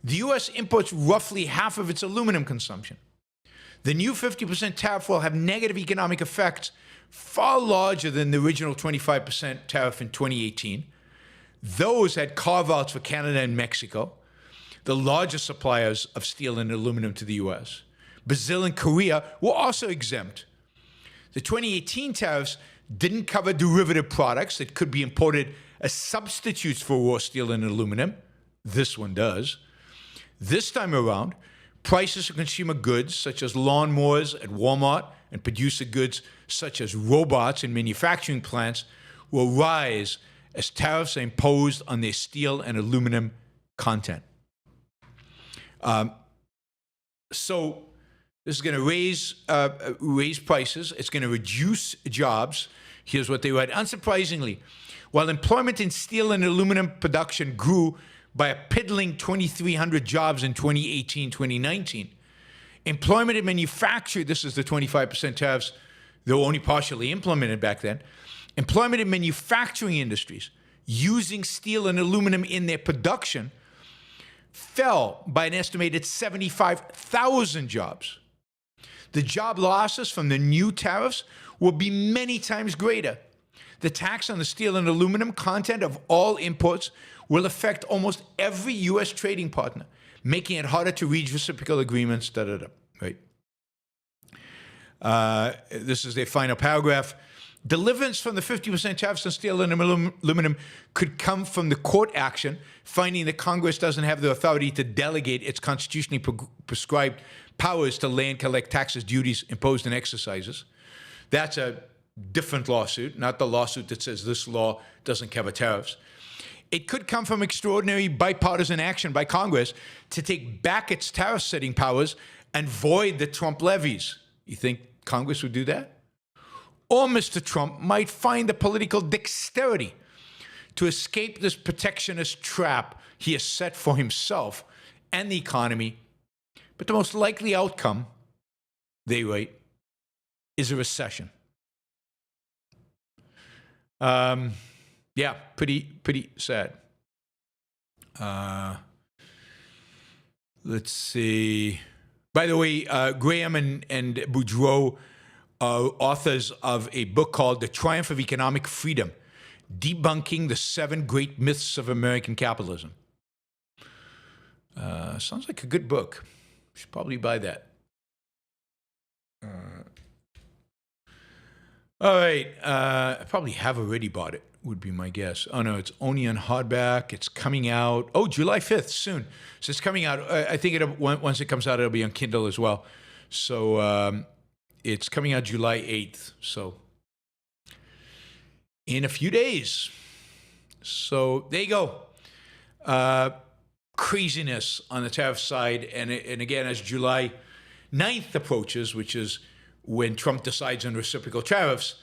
The U.S. imports roughly half of its aluminum consumption. The new 50% tariff will have negative economic effects far larger than the original 25% tariff in 2018. Those had carve-outs for Canada and Mexico, the largest suppliers of steel and aluminum to the U.S. Brazil and Korea were also exempt. The 2018 tariffs didn't cover derivative products that could be imported as substitutes for raw steel and aluminum. This one does. This time around, prices of consumer goods such as lawnmowers at Walmart and producer goods such as robots in manufacturing plants will rise as tariffs are imposed on their steel and aluminum content. So this is going to raise prices. It's going to reduce jobs. Here's what they write. Unsurprisingly, while employment in steel and aluminum production grew by a piddling 2,300 jobs in 2018-2019, employment in manufacturing, this is the 25% tariffs, they were only partially implemented back then, employment in manufacturing industries using steel and aluminum in their production fell by an estimated 75,000 jobs. The job losses from the new tariffs will be many times greater. The tax on the steel and aluminum content of all imports will affect almost every U.S. trading partner, making it harder to reach reciprocal agreements, right? This is their final paragraph. Deliverance from the 50% tariffs on steel and aluminum could come from the court action, finding that Congress doesn't have the authority to delegate its constitutionally prescribed powers to lay and collect taxes, duties imposed and exercises. That's a different lawsuit, not the lawsuit that says this law doesn't cover tariffs. It could come from extraordinary bipartisan action by Congress to take back its tariff-setting powers and void the Trump levies. You think Congress would do that? Or Mr. Trump might find the political dexterity to escape this protectionist trap he has set for himself and the economy. But the most likely outcome, they write, is a recession. Yeah, pretty sad. Let's see. By the way, Graham and Boudreau are authors of a book called The Triumph of Economic Freedom, Debunking the 7 Great Myths of American Capitalism. Sounds like a good book. Should probably buy that. All right. I probably have already bought it, would be my guess. Oh, no, it's only on hardback. It's coming out. Oh, July 5th, soon. So it's coming out. I think once it comes out, it'll be on Kindle as well. So it's coming out July 8th. So in a few days. So there you go. Craziness on the tariff side. And again, as July 9th approaches, which is when Trump decides on reciprocal tariffs,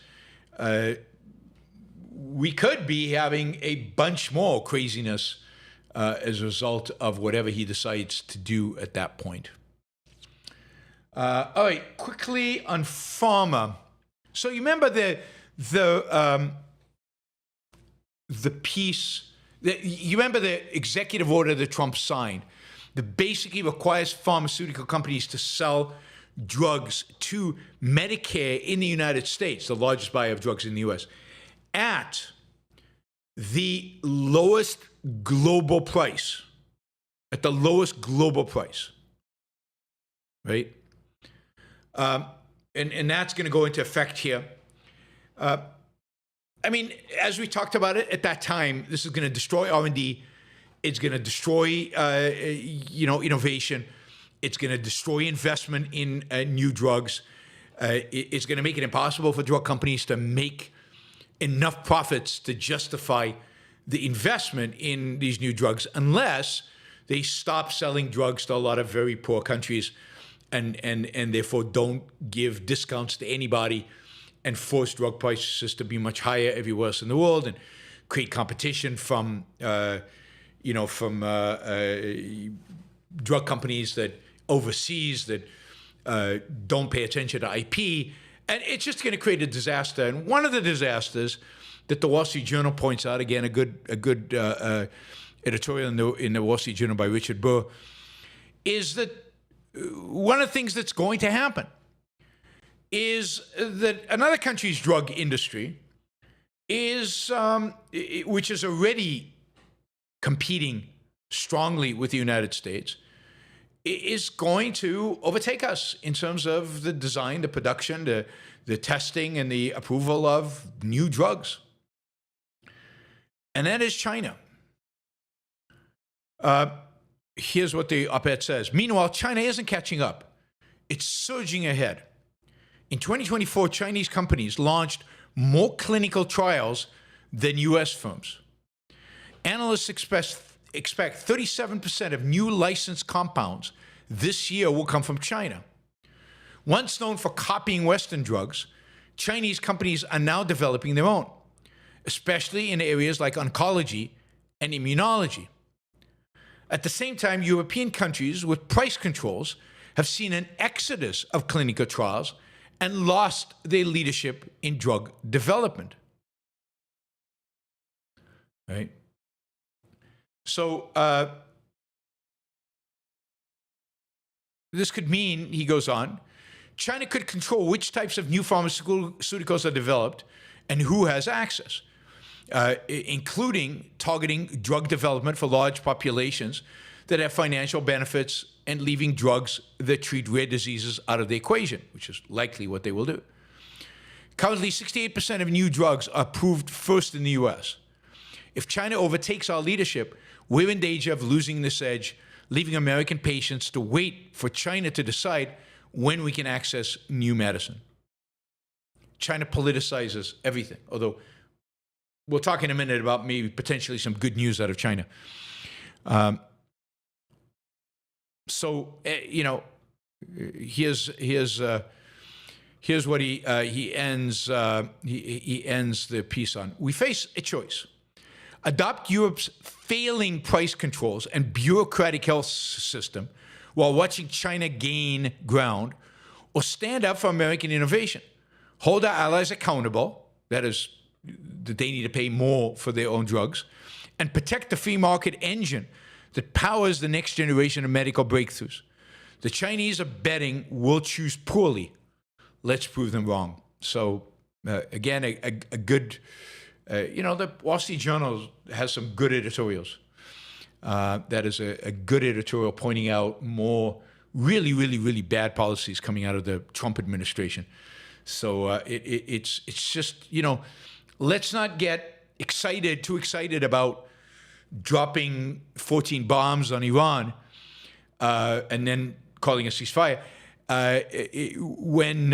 we could be having a bunch more craziness as a result of whatever he decides to do at that point. All right, quickly on Pharma. So you remember the piece, you remember the executive order that Trump signed that basically requires pharmaceutical companies to sell drugs to Medicare in the United States, the largest buyer of drugs in the U.S., at the lowest global price, right? And that's going to go into effect here. I mean, as we talked about it at that time, this is going to destroy R&D. It's going to destroy, innovation. It's going to destroy investment in new drugs. It's going to make it impossible for drug companies to make enough profits to justify the investment in these new drugs unless they stop selling drugs to a lot of very poor countries and therefore don't give discounts to anybody and force drug prices to be much higher everywhere else in the world and create competition from drug companies that overseas that don't pay attention to IP, and it's just going to create a disaster. And one of the disasters that the Wall Street Journal points out, again, a good editorial in the Wall Street Journal by Richard Burr, is that one of the things that's going to happen is that another country's drug industry which is already competing strongly with the United States, is going to overtake us in terms of the design, the production, the testing, and the approval of new drugs. And that is China. Here's what the op-ed says. Meanwhile, China isn't catching up. It's surging ahead. In 2024, Chinese companies launched more clinical trials than U.S. firms. Analysts expect 37% of new licensed compounds this year will come from China. Once known for copying Western drugs, Chinese companies are now developing their own, especially in areas like oncology and immunology. At the same time, European countries with price controls have seen an exodus of clinical trials and lost their leadership in drug development. Right? So this could mean, he goes on, China could control which types of new pharmaceuticals are developed and who has access, including targeting drug development for large populations that have financial benefits and leaving drugs that treat rare diseases out of the equation, which is likely what they will do. Currently, 68% of new drugs are approved first in the U.S. If China overtakes our leadership, we're in danger of losing this edge, leaving American patients to wait for China to decide when we can access new medicine. China politicizes everything, although we'll talk in a minute about maybe potentially some good news out of China. Here's what he ends the piece on. We face a choice. Adopt Europe's failing price controls and bureaucratic health system while watching China gain ground, or stand up for American innovation. Hold our allies accountable, that is, that they need to pay more for their own drugs, and protect the free market engine that powers the next generation of medical breakthroughs. The Chinese are betting we'll choose poorly. Let's prove them wrong. So, again, a good... the Wall Street Journal has some good editorials. That is a good editorial pointing out more really, really, really bad policies coming out of the Trump administration So it's just, let's not get too excited about dropping 14 bombs on Iran and then calling a ceasefire when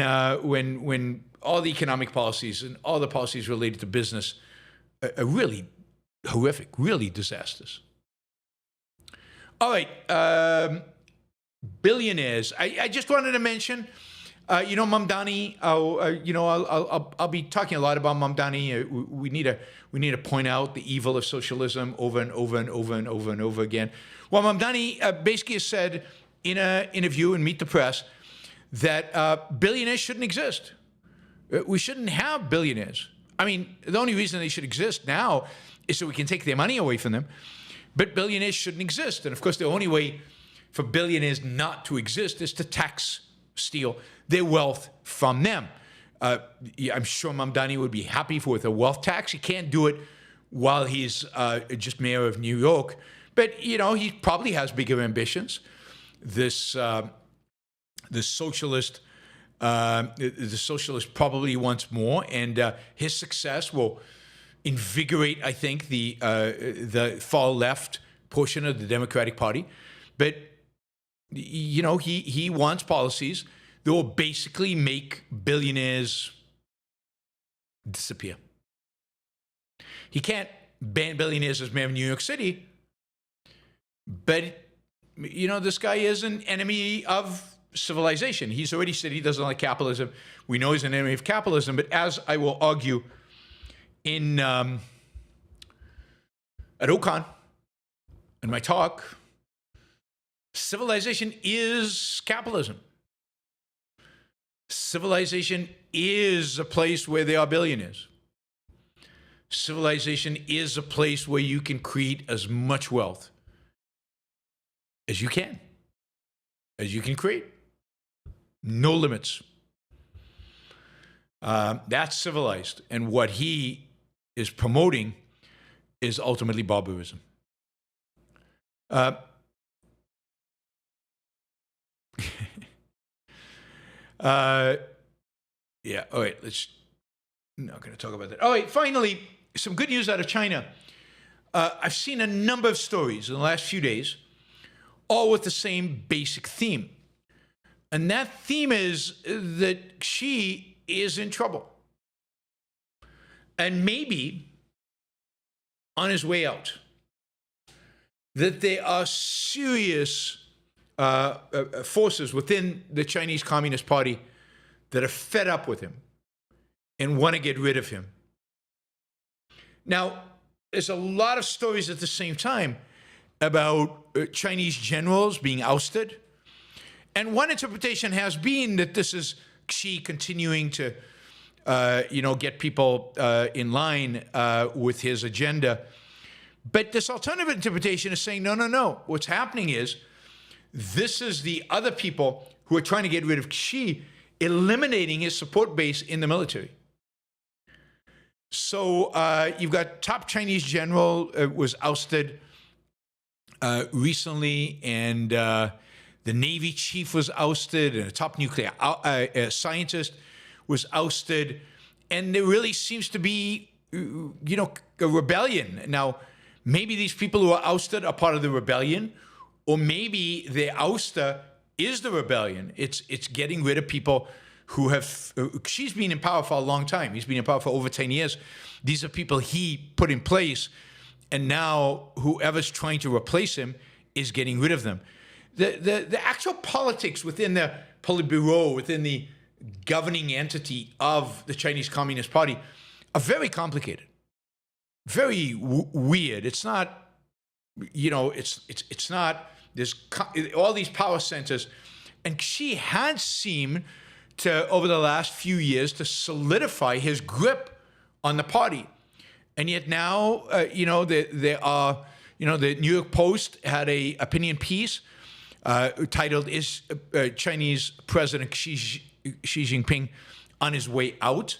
all the economic policies and all the policies related to business are really horrific, really disastrous. All right, billionaires. I just wanted to mention, Mamdani. I'll be talking a lot about Mamdani. We need to point out the evil of socialism over and over and over and over and over again. Well, Mamdani basically has said in an interview in Meet the Press that billionaires shouldn't exist. We shouldn't have billionaires. I mean, the only reason they should exist now is so we can take their money away from them. But billionaires shouldn't exist. And of course, the only way for billionaires not to exist is to steal their wealth from them. I'm sure Mamdani would be happy with a wealth tax. He can't do it while he's just mayor of New York. But, he probably has bigger ambitions. The socialist probably wants more, and his success will invigorate, I think, the far left portion of the Democratic Party. But he wants policies that will basically make billionaires disappear. He can't ban billionaires as mayor of New York City, but this guy is an enemy of civilization. He's already said he doesn't like capitalism. We know he's an enemy of capitalism, but as I will argue at Ocon, in my talk, civilization is capitalism. Civilization is a place where there are billionaires. Civilization is a place where you can create as much wealth as you can create. No limits. That's civilized. And what he is promoting is ultimately barbarism. Yeah, all right, not going to talk about that. All right, finally, some good news out of China. I've seen a number of stories in the last few days, all with the same basic theme. And that theme is that Xi is in trouble. And maybe on his way out. That there are serious forces within the Chinese Communist Party that are fed up with him and want to get rid of him. Now, there's a lot of stories at the same time about Chinese generals being ousted. And one interpretation has been that this is Xi continuing to, get people in line with his agenda. But this alternative interpretation is saying, no. What's happening is this is the other people who are trying to get rid of Xi, eliminating his support base in the military. So you've got top Chinese general was ousted recently, and the Navy chief was ousted, and a top nuclear scientist was ousted. And there really seems to be, a rebellion. Now, maybe these people who are ousted are part of the rebellion, or maybe the ouster is the rebellion. It's getting rid of people who have... Xi's been in power for a long time. He's been in power for over 10 years. These are people he put in place, and now whoever's trying to replace him is getting rid of them. The actual politics within the Politburo, within the governing entity of the Chinese Communist Party, are very complicated, very weird. It's not, it's not. There's all these power centers, and Xi had seemed to, over the last few years, to solidify his grip on the party, and yet now, there are, the New York Post had a opinion piece titled "Is Chinese President Xi Jinping on his way out?"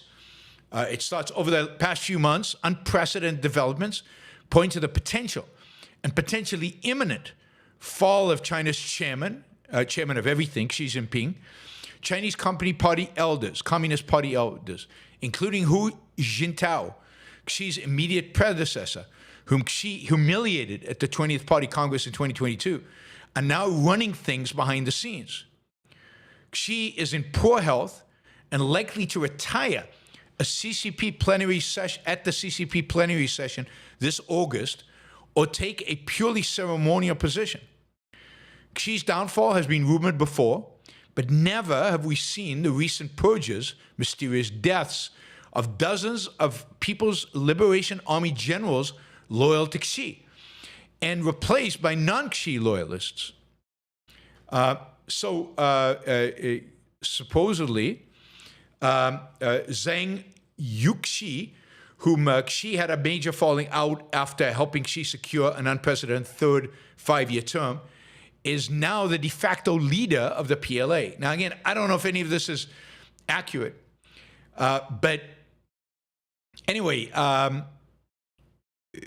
It starts over the past few months, unprecedented developments point to the potential and potentially imminent fall of China's chairman of everything, Xi Jinping, Chinese Communist Party elders, including Hu Jintao, Xi's immediate predecessor, whom Xi humiliated at the 20th Party Congress in 2022, are now running things behind the scenes. Xi is in poor health and likely to retire at the CCP plenary session this August, or take a purely ceremonial position. Xi's downfall has been rumored before, but never have we seen the recent purges, mysterious deaths of dozens of People's Liberation Army generals loyal to Xi, and replaced by non-Xi loyalists. Supposedly, Zhang Yuxi, whom Xi had a major falling out after helping Xi secure an unprecedented third 5-year term, is now the de facto leader of the PLA. Now, again, I don't know if any of this is accurate, but anyway,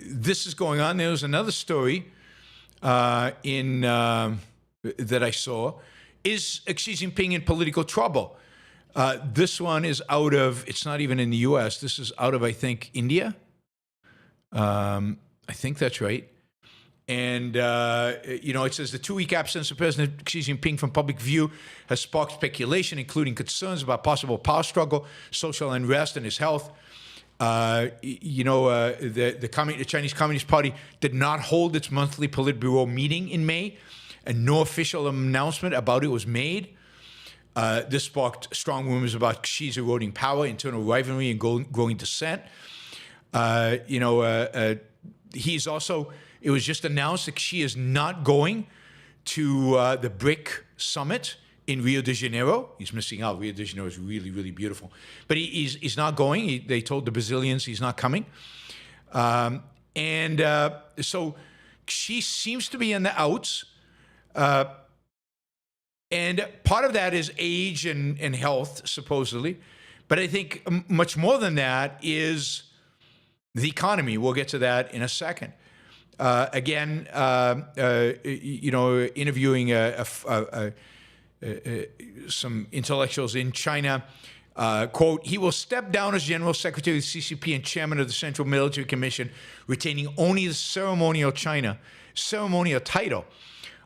this is going on. There was another story that I saw. Is Xi Jinping in political trouble? This one is out of, it's not even in the US. This is out of, I think, India. I think that's right. And, it says the 2-week absence of President Xi Jinping from public view has sparked speculation, including concerns about possible power struggle, social unrest, and his health. The Chinese Communist Party did not hold its monthly Politburo meeting in May, and no official announcement about it was made. This sparked strong rumors about Xi's eroding power, internal rivalry, and growing dissent. He's also, it was just announced that Xi is not going to the BRIC summit in Rio de Janeiro. He's missing out. Rio de Janeiro is really, really beautiful. But he's not going. They told the Brazilians he's not coming. So Xi seems to be in the outs. And part of that is age and health, supposedly. But I think much more than that is the economy. We'll get to that in a second. Interviewing some intellectuals in China, quote, he will step down as General Secretary of the CCP and Chairman of the Central Military Commission, retaining only the ceremonial title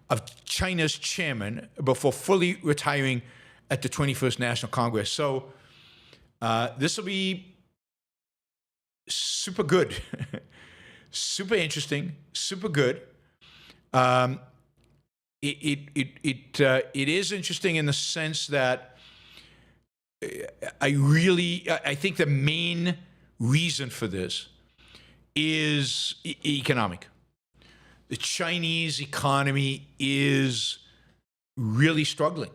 of China's chairman before fully retiring at the 21st National Congress. So this will be super good, super interesting, super good. It is interesting in the sense that I think the main reason for this is economic. The Chinese economy is really struggling.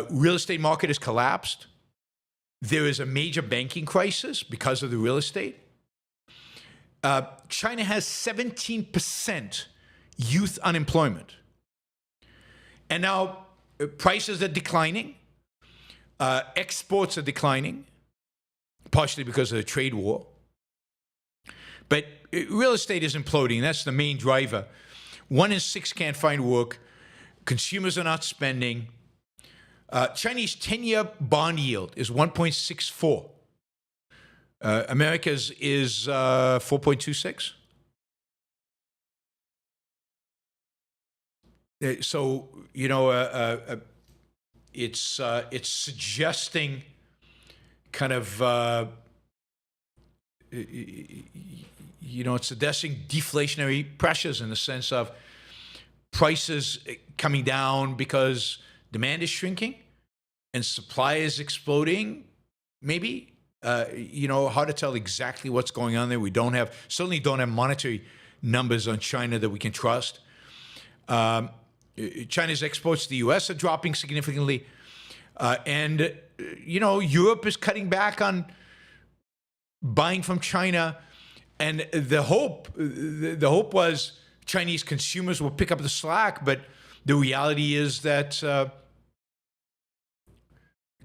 Real estate market has collapsed. There is a major banking crisis because of the real estate. China has 17% youth unemployment. And now prices are declining. Exports are declining, partially because of the trade war. But real estate is imploding. That's the main driver. 1 in 6 can't find work. Consumers are not spending. Chinese 10-year bond yield is 1.64. America's is 4.26. So, it's suggesting kind of, it's suggesting deflationary pressures in the sense of prices coming down because demand is shrinking and supply is exploding, maybe. Hard to tell exactly what's going on there. We certainly don't have monetary numbers on China that we can trust. China's exports to the U.S. are dropping significantly. Europe is cutting back on buying from China. And the hope was Chinese consumers will pick up the slack. But the reality is that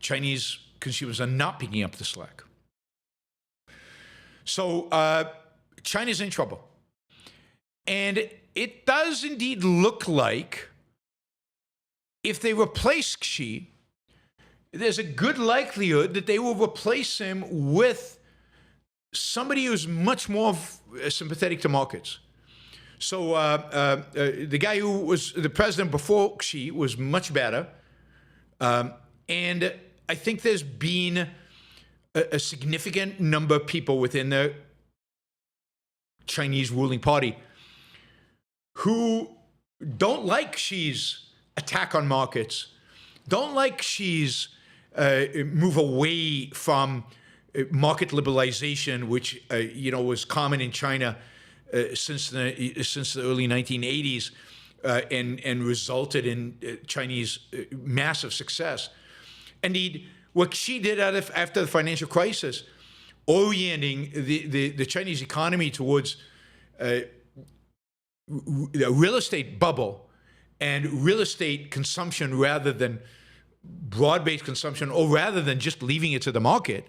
Chinese consumers are not picking up the slack. So China's in trouble. And it does indeed look like if they replace Xi, there's a good likelihood that they will replace him with somebody who's much more sympathetic to markets. So the guy who was the president before Xi was much better. And I think there's been a significant number of people within the Chinese ruling party who don't like Xi's attack on markets, don't like Xi's move away from market liberalization, which was common in China since the early 1980s and resulted in Chinese massive success. Indeed, what Xi did after the financial crisis, orienting the Chinese economy towards the real estate bubble and real estate consumption rather than broad-based consumption, or rather than just leaving it to the market,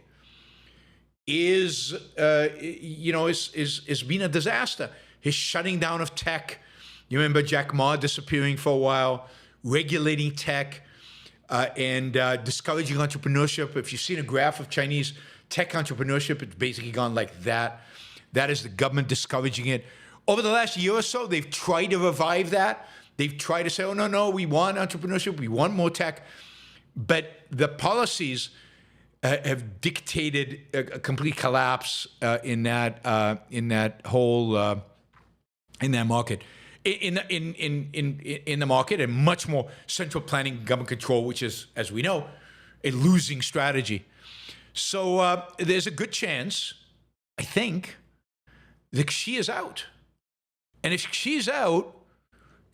is been a disaster. His shutting down of tech. You remember Jack Ma disappearing for a while, regulating tech, and discouraging entrepreneurship. If you've seen a graph of Chinese tech entrepreneurship, it's basically gone like that. That is the government discouraging it. Over the last year or so, they've tried to revive that. They've tried to say, oh, no, we want entrepreneurship, we want more tech. But the policies have dictated a complete collapse in that whole in that market. In the market, and much more central planning, government control, which is, as we know, a losing strategy. So there's a good chance, I think, that Xi is out. And if Xi is out,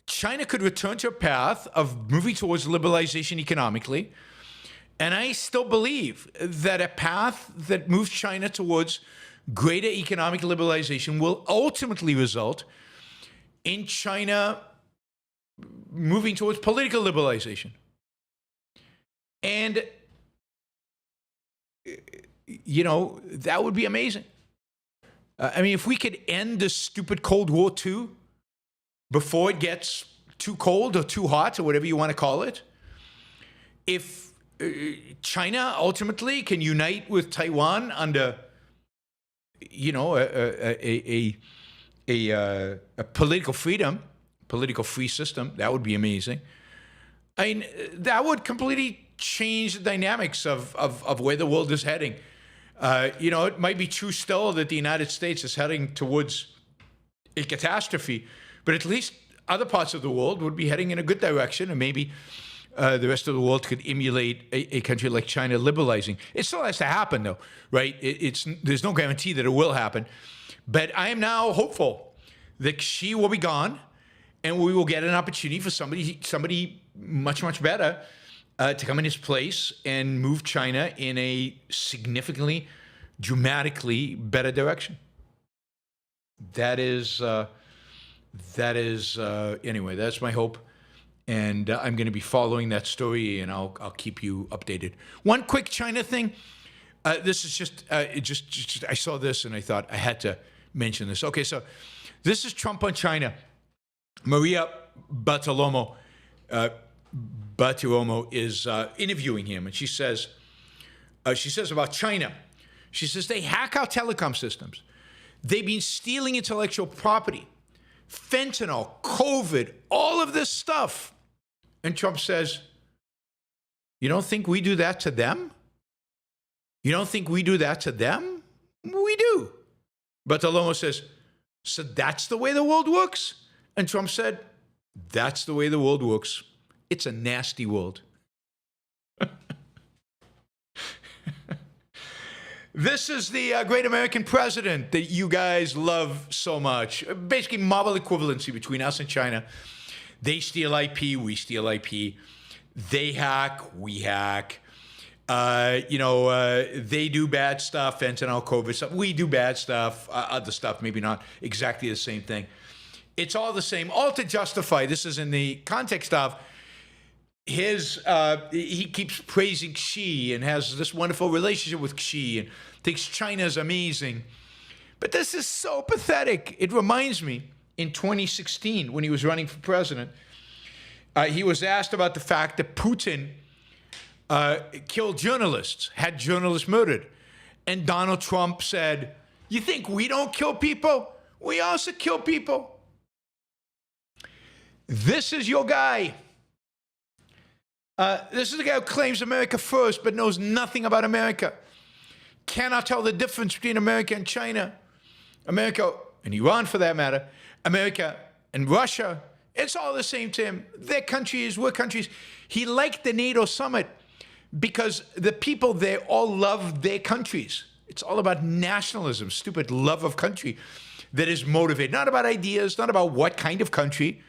China could return to a path of moving towards liberalization economically. And I still believe that a path that moves China towards greater economic liberalization will ultimately result in China moving towards political liberalization. And, that would be amazing. If we could end this stupid Cold War II before it gets too cold or too hot or whatever you want to call it, if China ultimately can unite with Taiwan under, a political freedom, political free system, that would be amazing. That would completely change the dynamics of where the world is heading. It might be true still that the United States is heading towards a catastrophe, but at least other parts of the world would be heading in a good direction, and maybe the rest of the world could emulate a country like China liberalizing. It still has to happen, though, right? There's no guarantee that it will happen. But I am now hopeful that Xi will be gone, and we will get an opportunity for somebody much, much better to come in his place and move China in a significantly, dramatically better direction. Anyway, that's my hope. And I'm going to be following that story, and I'll keep you updated. One quick China thing. This is just I saw this and I thought I had to mention this. Okay, so this is Trump on China. Maria Bartiromo is interviewing him, and she says about China. She says they hack our telecom systems. They've been stealing intellectual property, fentanyl, COVID, all of this stuff. And Trump says, you don't think we do that to them? You don't think we do that to them? We do. But Bartiromo says, so that's the way the world works? And Trump said, that's the way the world works. It's a nasty world. This is the great American president that you guys love so much. Basically, Marvel equivalency between us and China. They steal IP, we steal IP. They hack, we hack. They do bad stuff, fentanyl, COVID stuff. We do bad stuff, other stuff, maybe not exactly the same thing. It's all the same, all to justify. This is in the context of he keeps praising Xi and has this wonderful relationship with Xi and thinks China's amazing. But this is so pathetic. It reminds me in 2016 when he was running for president. He was asked about the fact that Putin killed journalists, had journalists murdered. And Donald Trump said, "You think we don't kill people? We also kill people." This is your guy. This is the guy who claims America first, but knows nothing about America. Cannot tell the difference between America and China, America and Iran for that matter, America and Russia. It's all the same to him. Their countries, we're countries. He liked the NATO summit because the people there all love their countries. It's all about nationalism, stupid love of country that is motivated. Not about ideas, not about what kind of country,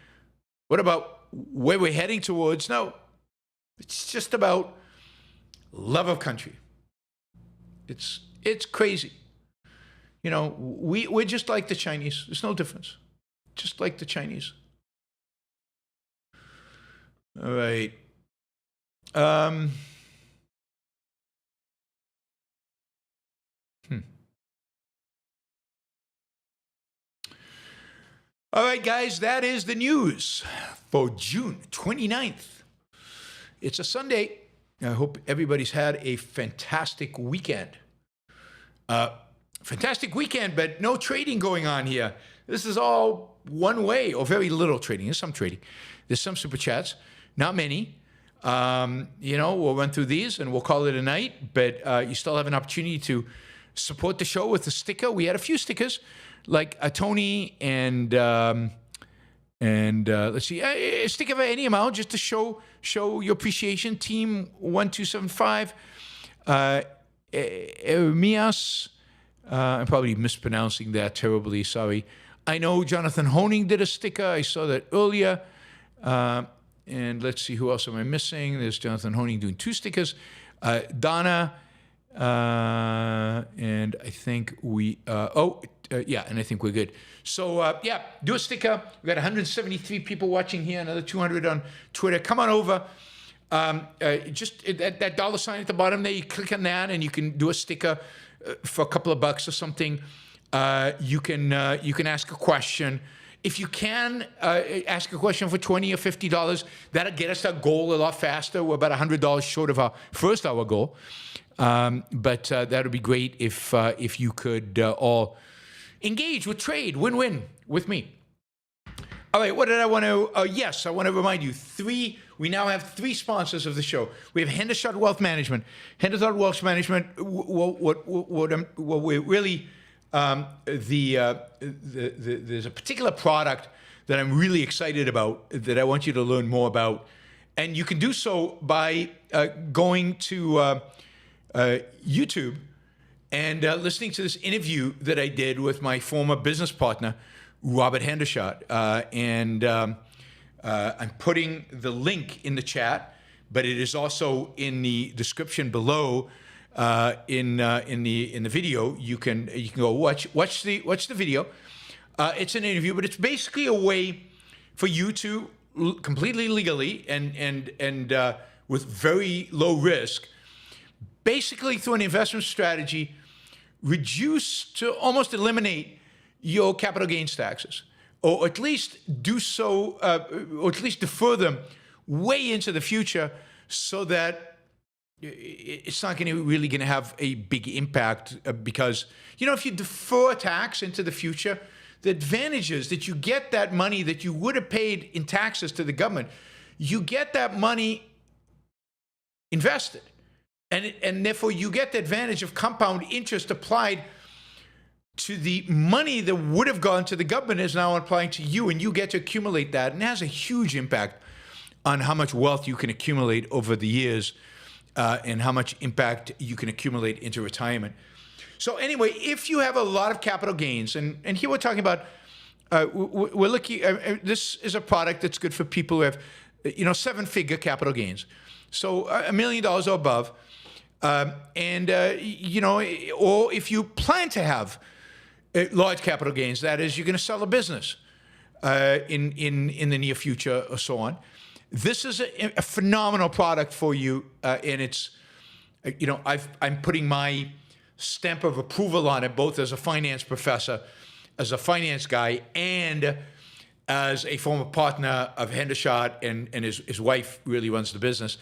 what about where we're heading towards. No, it's just about love of country. It's crazy. You know, we're just like the Chinese. There's no difference. Just like the Chinese. All right. All right, guys, that is the news for June 29th. It's a Sunday. I hope everybody's had a fantastic weekend. Fantastic weekend, but no trading going on here. This is all one way, or very little trading. There's some trading. There's some super chats, not many. We'll run through these and we'll call it a night, but you still have an opportunity to support the show with a sticker. We had a few stickers, like a Tony and let's see, a sticker of any amount just to show your appreciation. Team 1275, Ermias, I'm probably mispronouncing that terribly, sorry. I know Jonathan Honing did a sticker. I saw that earlier. And let's see, who else am I missing? There's Jonathan Honing doing 2 stickers. Donna, and I think and I think we're good. So, do a sticker. We've got 173 people watching here, another 200 on Twitter. Come on over. Just that dollar sign at the bottom there, you click on that and you can do a sticker for a couple of bucks or something. You can ask a question. If you can ask a question for $20 or $50, that'll get us our goal a lot faster. We're about $100 short of our first hour goal. But that would be great if you could all engage with trade, win-win with me. All right, what did I want to? Yes, I want to remind you, we now have 3 sponsors of the show. We have Hendershot Wealth Management. Hendershot Wealth Management, what we're really, there's a particular product that I'm really excited about that I want you to learn more about. And you can do so by going to YouTube and listening to this interview that I did with my former business partner, Robert Hendershot. I'm putting the link in the chat, but it is also in the description below in the video. You can go watch the video. It's an interview, but it's basically a way for you to completely legally and with very low risk, basically through an investment strategy, reduce to almost eliminate your capital gains taxes, or at least do so, or at least defer them way into the future, so that it's not really going to have a big impact. Because if you defer tax into the future, the advantage is that you get that money that you would have paid in taxes to the government, you get that money invested. And therefore, you get the advantage of compound interest applied to the money that would have gone to the government is now applying to you, and you get to accumulate that. And it has a huge impact on how much wealth you can accumulate over the years and how much impact you can accumulate into retirement. So anyway, if you have a lot of capital gains, and here we're talking about, we're looking, this is a product that's good for people who have, 7-figure capital gains. So $1 million or above. Or if you plan to have large capital gains, that is, you're going to sell a business in the near future or so on. This is a phenomenal product for you, and it's, I'm putting my stamp of approval on it, both as a finance professor, as a finance guy, and as a former partner of Hendershot, and his wife really runs the business.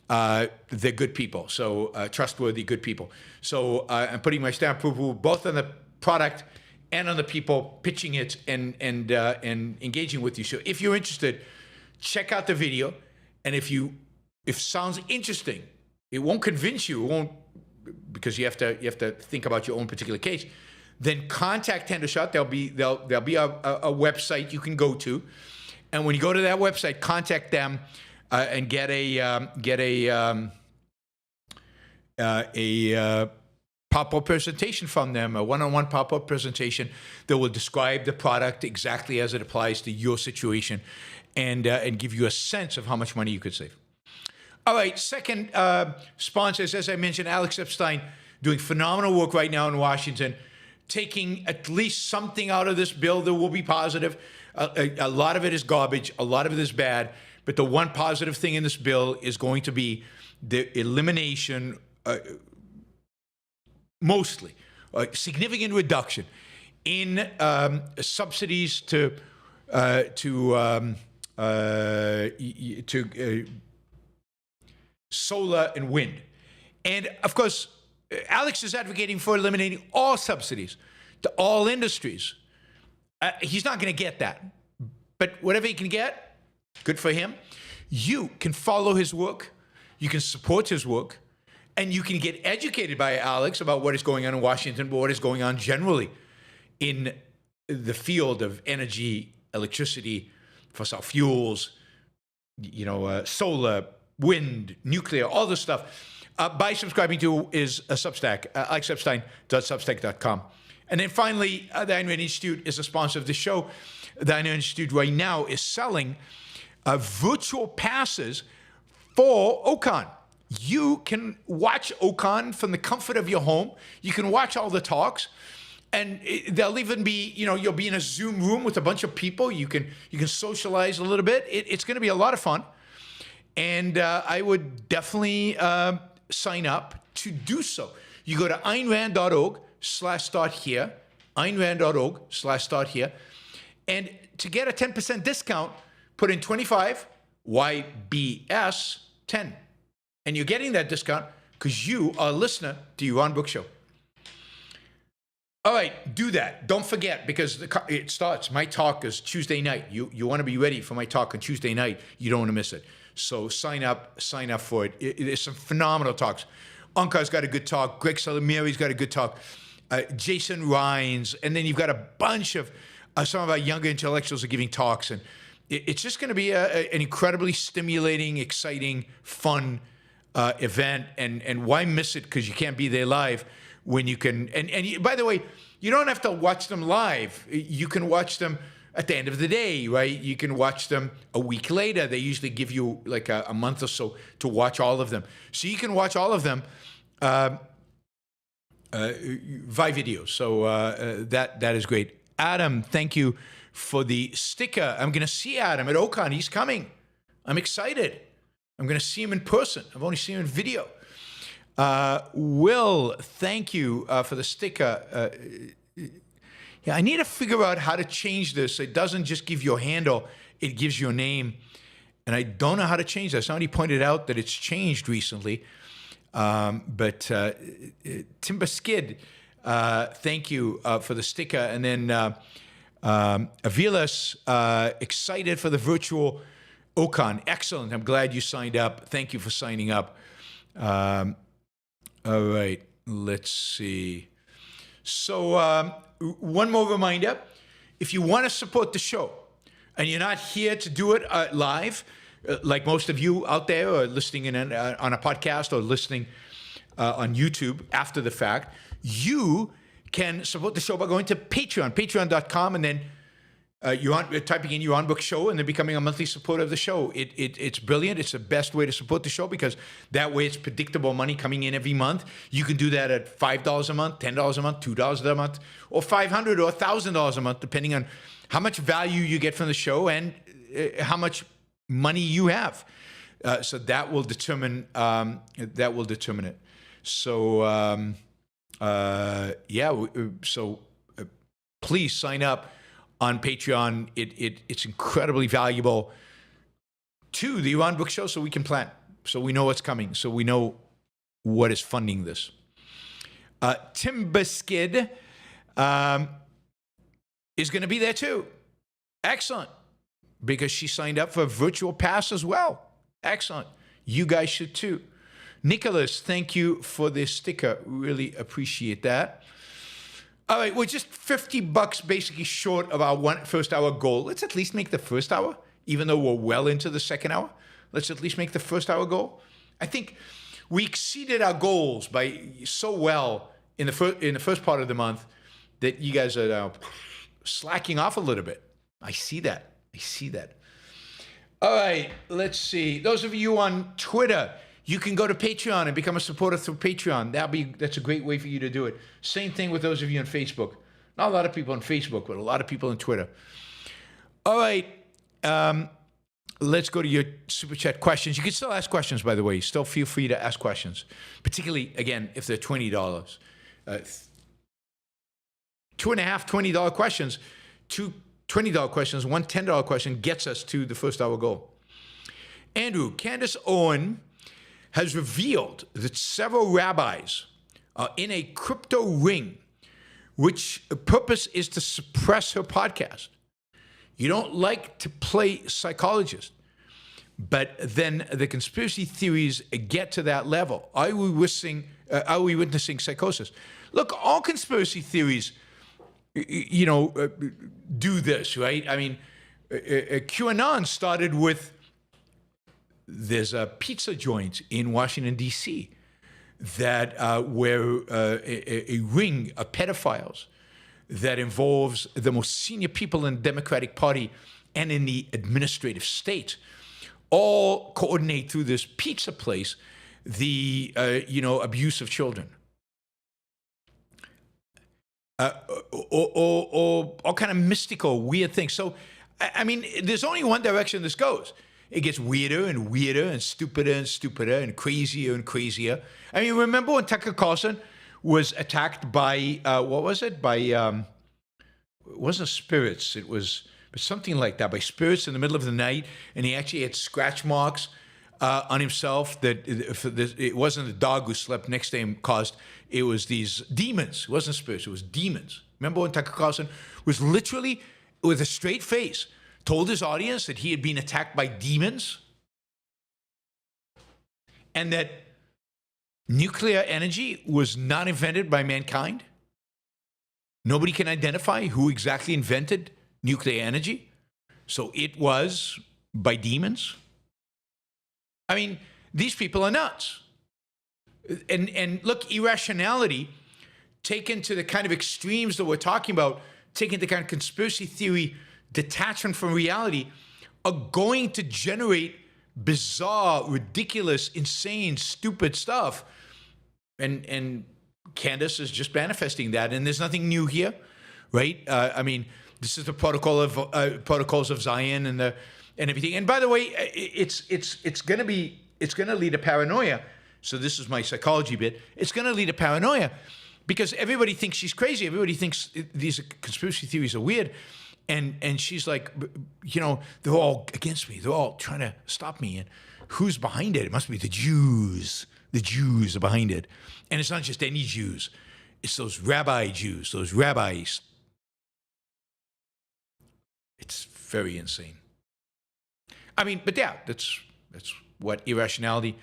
They're good people, so trustworthy, good people. So I'm putting my stamp of approval both on the product and on the people pitching it and engaging with you. So if you're interested, check out the video, and if it sounds interesting, it won't convince you, it won't, because you have to think about your own particular case. Then contact Hendershot. There'll be a website you can go to, and when you go to that website, contact them and get a pop-up presentation from them, a one-on-one pop-up presentation that will describe the product exactly as it applies to your situation, and give you a sense of how much money you could save. All right, second sponsors, as I mentioned, Alex Epstein doing phenomenal work right now in Washington, taking at least something out of this bill that will be positive. A lot of it is garbage, a lot of it is bad, but the one positive thing in this bill is going to be the elimination, mostly, significant reduction in subsidies to solar and wind. And of course, Alex is advocating for eliminating all subsidies to all industries. He's not going to get that. But whatever he can get, good for him. You can follow his work. You can support his work. And you can get educated by Alex about what is going on in Washington, but what is going on generally in the field of energy, electricity, fossil fuels, solar, wind, nuclear, all this stuff, by subscribing to his Substack, alexepstein.substack.com. And then finally, the Ayn Rand Institute is a sponsor of the show. The Ayn Rand Institute right now is selling virtual passes for OCON. You can watch OCON from the comfort of your home. You can watch all the talks. And they'll even be, you'll be in a Zoom room with a bunch of people. You can socialize a little bit. It's going to be a lot of fun. And I would definitely sign up to do so. You go to aynrand.org/start here, aynrand.org/start here. And to get a 10% discount, put in 25 YBS 10. And you're getting that discount because you are a listener to Yaron Brook Show. All right, do that. Don't forget, because it starts. My talk is Tuesday night. You want to be ready for my talk on Tuesday night. You don't want to miss it. So sign up for it. There's some phenomenal talks. Ankar's got a good talk. Greg Salamiri's got a good talk. Jason Rines. And then you've got a bunch of some of our younger intellectuals are giving talks. And it's just going to be an incredibly stimulating, exciting, fun event. And why miss it? Because you can't be there live when you can. And by the way, you don't have to watch them live. You can watch them at the end of the day, right? You can watch them a week later. They usually give you like a month or so to watch all of them. So you can watch all of them via video. So that is great. Adam, thank you for the sticker. I'm going to see Adam at OCON. He's coming. I'm excited. I'm going to see him in person. I've only seen him in video. Will, thank you for the sticker. Yeah, I need to figure out how to change this. It doesn't just give your handle, it gives your name. And I don't know how to change that. Somebody pointed out that it's changed recently. But Timber Skid, thank you for the sticker. And then Avilas, excited for the virtual OCON. Excellent. I'm glad you signed up. Thank you for signing up. All right, let's see. So one more reminder, if you want to support the show and you're not here to do it live, like most of you out there are listening in on a podcast or listening on YouTube after the fact, you can support the show by going to Patreon, patreon.com, and then typing in Yaron Brook Show and then becoming a monthly supporter of the show. It's brilliant. It's the best way to support the show because that way it's predictable money coming in every month. You can do that at $5 a month, $10 a month, $2 a month, or $500 or $1,000 a month, depending on how much value you get from the show and how much money you have. So that will determine it. So please sign up on Patreon. It's incredibly valuable to the Yaron Brook Show, so we can plan, so we know what's coming, so we know what is funding this. Tim Biskid is going to be there too. Excellent. Because she signed up for a virtual pass as well. Excellent. You guys should too. Nicholas, thank you for this sticker. Really appreciate that. All right, we're just $50 basically short of our first hour goal. Let's at least make the first hour, even though we're well into the second hour. Let's at least make the first hour goal. I think we exceeded our goals by so well in the first part of the month that you guys are now slacking off a little bit. I see that. All right, let's see. Those of you on Twitter, you can go to Patreon and become a supporter through Patreon. That's a great way for you to do it. Same thing with those of you on Facebook. Not a lot of people on Facebook, but a lot of people on Twitter. All right, let's go to your Super Chat questions. You can still ask questions, by the way. Still feel free to ask questions, particularly, again, if they're $20. Two and a half $20 questions, two $20 questions, one $10 question gets us to the first hour goal. Andrew, Candace Owens has revealed that several rabbis are in a crypto ring, which purpose is to suppress her podcast. You don't like to play psychologist, but then the conspiracy theories get to that level. Are we witnessing psychosis? Look, all conspiracy theories, do this, right? I mean, QAnon started with, there's a pizza joint in Washington, D.C. that where a ring of pedophiles that involves the most senior people in the Democratic Party and in the administrative state all coordinate through this pizza place the abuse of children. Or all kind of mystical, weird things. So, I mean, there's only one direction this goes. It gets weirder and weirder and stupider and crazier and crazier. I mean, remember when Tucker Carlson was attacked by, what was it? By, it wasn't spirits. It was something like that, by spirits in the middle of the night. And he actually had scratch marks on himself that it wasn't the dog who slept next to him caused. It was these demons. It wasn't spirits. It was demons. Remember when Tucker Carlson was literally, with a straight face, told his audience that he had been attacked by demons and that nuclear energy was not invented by mankind? Nobody can identify who exactly invented nuclear energy. So it was by demons. I mean, these people are nuts. And look, irrationality taken to the kind of extremes that we're talking about, taken to kind of conspiracy theory detachment from reality, are going to generate bizarre, ridiculous, insane, stupid stuff. And Candace is just manifesting that, and there's nothing new here, right? I mean, this is the protocols of Zion and everything. And by the way, it's going to lead to paranoia. So this is my psychology bit. It's going to lead to paranoia because everybody thinks she's crazy. Everybody thinks these conspiracy theories are weird. And she's like, they're all against me. They're all trying to stop me. And who's behind it? It must be the Jews. The Jews are behind it. And it's not just any Jews. It's those rabbi Jews, those rabbis. It's very insane. I mean, but yeah, that's what irrationality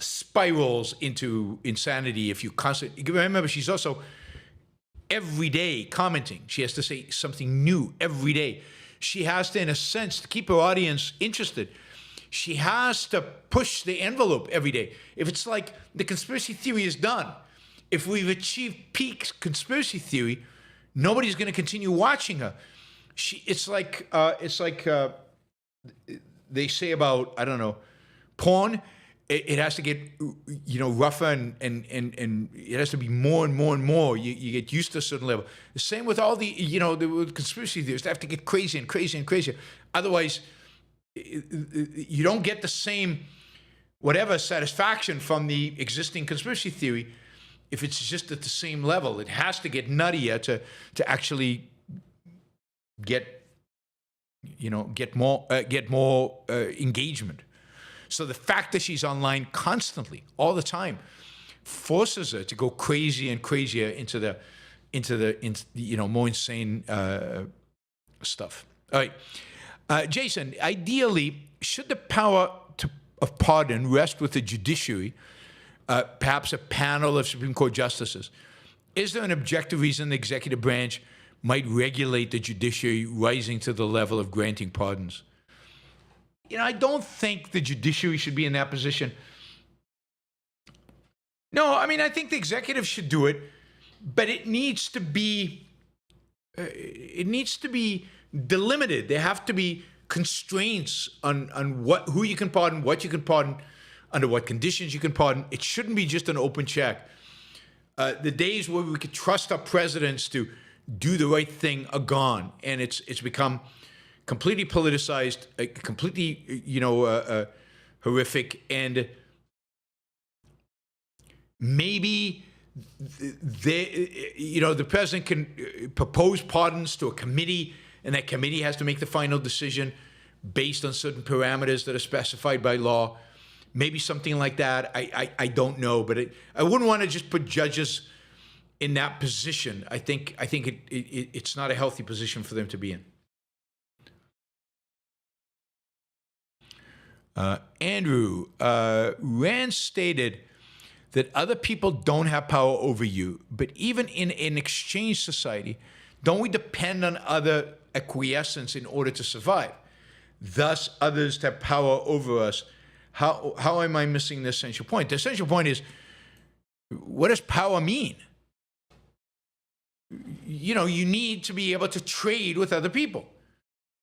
spirals into insanity if you constantly. Remember, she's also every day commenting. She has to say something new every day. She has to, in a sense, to keep her audience interested, she has to push the envelope every day. If it's like the conspiracy theory is done, if we've achieved peak conspiracy theory, nobody's going to continue watching her. It's like they say about, I don't know, porn. It has to get, rougher and it has to be more and more and more. You get used to a certain level. The same with all the conspiracy theories. They have to get crazier and crazier and crazier. Otherwise, you don't get the same whatever satisfaction from the existing conspiracy theory. if it's just at the same level. It has to get nuttier to actually get more engagement. So the fact that she's online constantly, all the time, forces her to go crazier and crazier into the more insane stuff. All right, Jason. Ideally, should the power of pardon rest with the judiciary, perhaps a panel of Supreme Court justices? Is there an objective reason the executive branch might regulate the judiciary rising to the level of granting pardons? I don't think the judiciary should be in that position. No, I think the executive should do it, but it needs to be delimited. There have to be constraints on who you can pardon, what you can pardon, under what conditions you can pardon. It shouldn't be just an open check. The days where we could trust our presidents to do the right thing are gone, and it's become completely politicized, completely horrific, and maybe the president can propose pardons to a committee, and that committee has to make the final decision based on certain parameters that are specified by law. Maybe something like that. I don't know, but I wouldn't want to just put judges in that position. I think it's not a healthy position for them to be in. Andrew, Rand stated that other people don't have power over you, but even in an exchange society, don't we depend on other acquiescence in order to survive? Thus, others have power over us. How am I missing the essential point? The essential point is, what does power mean? You need to be able to trade with other people.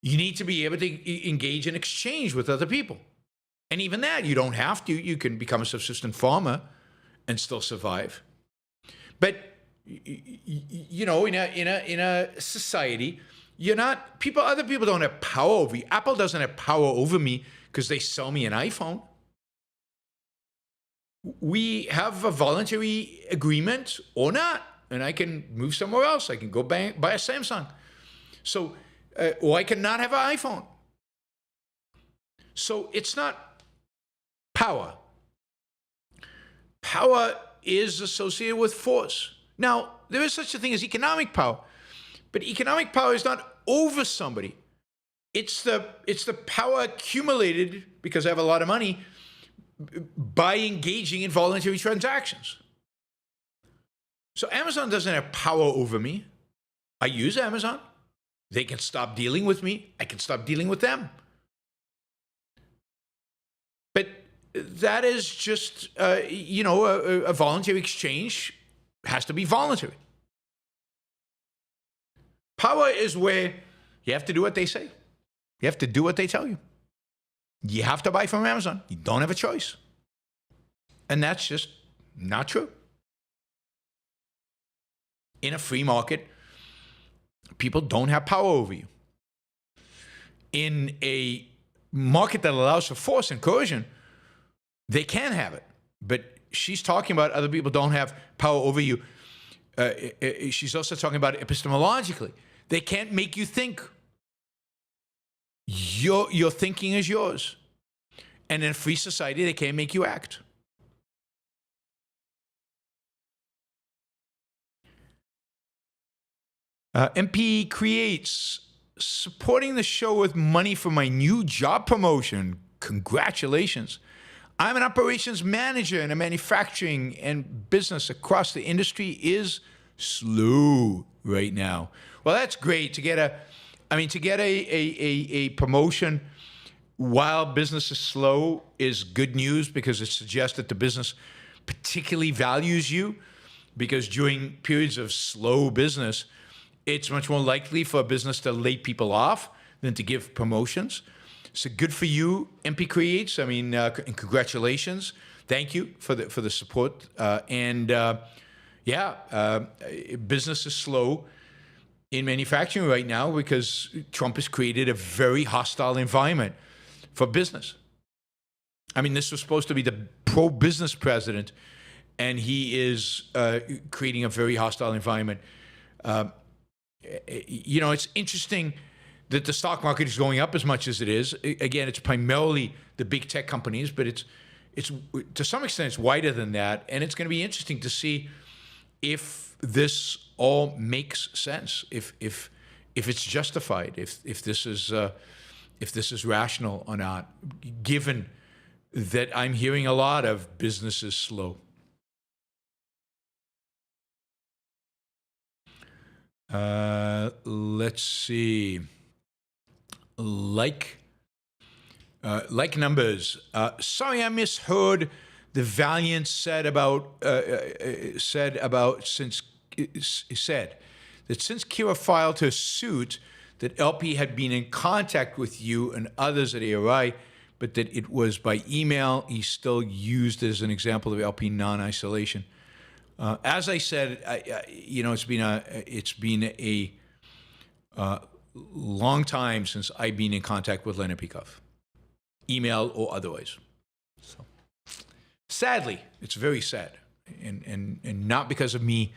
You need to be able to engage in exchange with other people. And even that, you don't have to. You can become a subsistent farmer and still survive. But, in a society, other people don't have power over you. Apple doesn't have power over me because they sell me an iPhone. We have a voluntary agreement or not, and I can move somewhere else. I can go buy a Samsung. So, or I can not have an iPhone. So it's not power. Power is associated with force. Now, there is such a thing as economic power, but economic power is not over somebody. It's the power accumulated because I have a lot of money by engaging in voluntary transactions. So Amazon doesn't have power over me. I use Amazon. They can stop dealing with me. I can stop dealing with them. But that is just, a voluntary exchange has to be voluntary. Power is where you have to do what they say. You have to do what they tell you. You have to buy from Amazon. You don't have a choice. And that's just not true. In a free market, people don't have power over you. In a market that allows for force and coercion, they can have it. But she's talking about other people don't have power over you. She's also talking about epistemologically. They can't make you think. Your thinking is yours. And in a free society, they can't make you act. MP creates, supporting the show with money for my new job promotion. Congratulations. I'm an operations manager in a manufacturing and business across the industry is slow right now. Well, that's great to get a promotion while business is slow is good news because it suggests that the business particularly values you, because during periods of slow business, it's much more likely for a business to lay people off than to give promotions. So good for you, MP Creates. And congratulations. Thank you for the support. Business is slow in manufacturing right now because Trump has created a very hostile environment for business. This was supposed to be the pro-business president, and he is creating a very hostile environment. It's interesting that the stock market is going up as much as it is. Again, it's primarily the big tech companies, but it's to some extent it's wider than that, and it's going to be interesting to see if this all makes sense, if it's justified, if this is rational or not, given that I'm hearing a lot of business is slow. Let's see. Like numbers. Sorry, I misheard the Valiant said that since Kira filed her suit, that LP had been in contact with you and others at ARI, but that it was by email. He still used as an example of LP non-isolation. As I said, it's been a long time since I've been in contact with Leonard Peikoff, email or otherwise. So, sadly, it's very sad, and not because of me,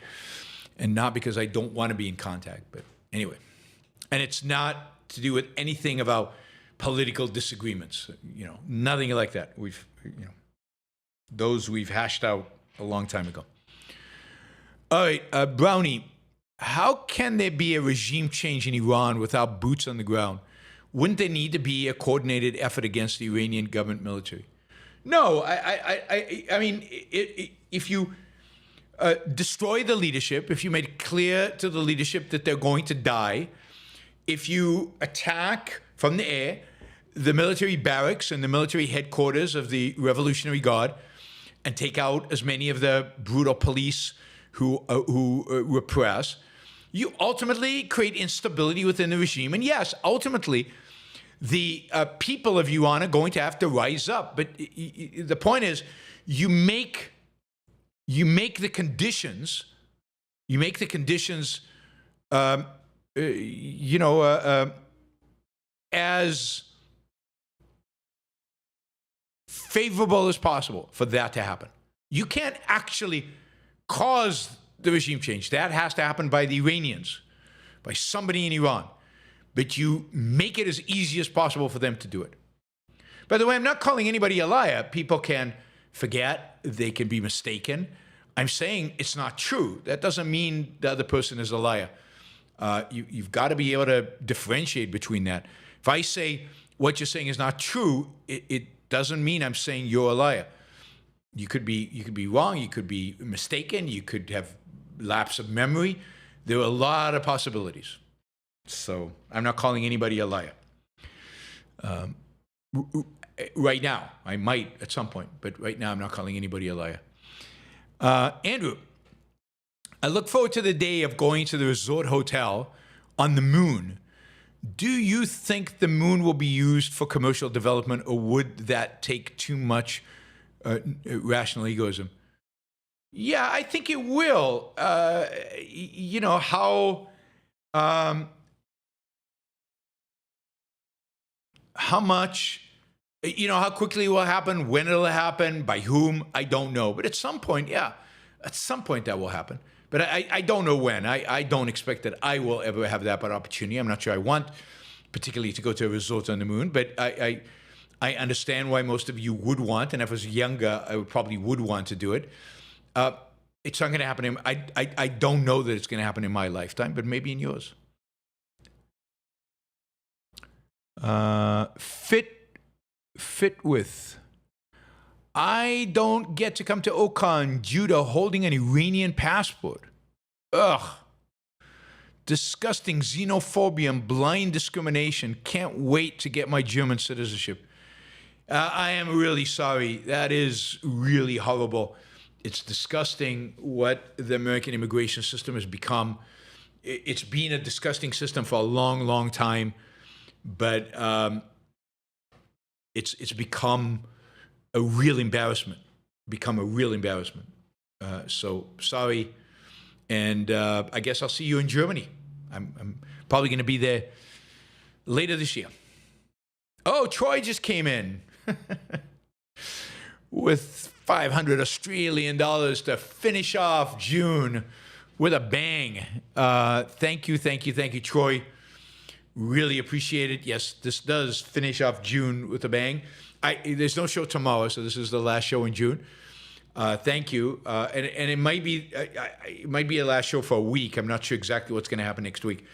and not because I don't want to be in contact. But anyway, and it's not to do with anything about political disagreements. Nothing like that. Those we've hashed out a long time ago. All right, Brownie, how can there be a regime change in Iran without boots on the ground? Wouldn't there need to be a coordinated effort against the Iranian government military? No, I mean, if you destroy the leadership, if you make it clear to the leadership that they're going to die, if you attack from the air the military barracks and the military headquarters of the Revolutionary Guard and take out as many of the brutal police who repress, you ultimately create instability within the regime. And yes, ultimately, the people of Iran are going to have to rise up. But the point is, you make the conditions, as favorable as possible for that to happen. You can't actually cause the regime change. That has to happen by the Iranians, by somebody in Iran. But you make it as easy as possible for them to do it. By the way, I'm not calling anybody a liar. People can forget, they can be mistaken. I'm saying it's not true. That doesn't mean the other person is a liar. You've got to be able to differentiate between that. If I say what you're saying is not true, it doesn't mean I'm saying you're a liar. You could be wrong. You could be mistaken. You could have lapse of memory. There are a lot of possibilities. So I'm not calling anybody a liar. Right now, I might at some point, but right now I'm not calling anybody a liar. Andrew, I look forward to the day of going to the resort hotel on the moon. Do you think the moon will be used for commercial development, or would that take too much rational egoism? Yeah, I think it will. How much, how quickly it will happen, when it'll happen, by whom, I don't know. But at some point, yeah, at some point that will happen. But I don't know when. I don't expect that I will ever have that opportunity. I'm not sure I want particularly to go to a resort on the moon, but I understand why most of you would want, and if I was younger, I probably would want to do it. It's not going to happen. I don't know that it's going to happen in my lifetime, but maybe in yours. Fit with. I don't get to come to Okan due to holding an Iranian passport. Ugh. Disgusting xenophobia and blind discrimination. Can't wait to get my German citizenship. I am really sorry. That is really horrible. It's disgusting what the American immigration system has become. It's been a disgusting system for a long, long time, but it's become a real embarrassment. So sorry, and I guess I'll see you in Germany. I'm probably going to be there later this year. Oh, Troy just came in with 500 Australian dollars to finish off June with a bang. Thank you, Troy. Really appreciate it. Yes, this does finish off June with a bang. There's no show tomorrow, so this is the last show in June. Thank you. And it might be a last show for a week. I'm not sure exactly what's going to happen next week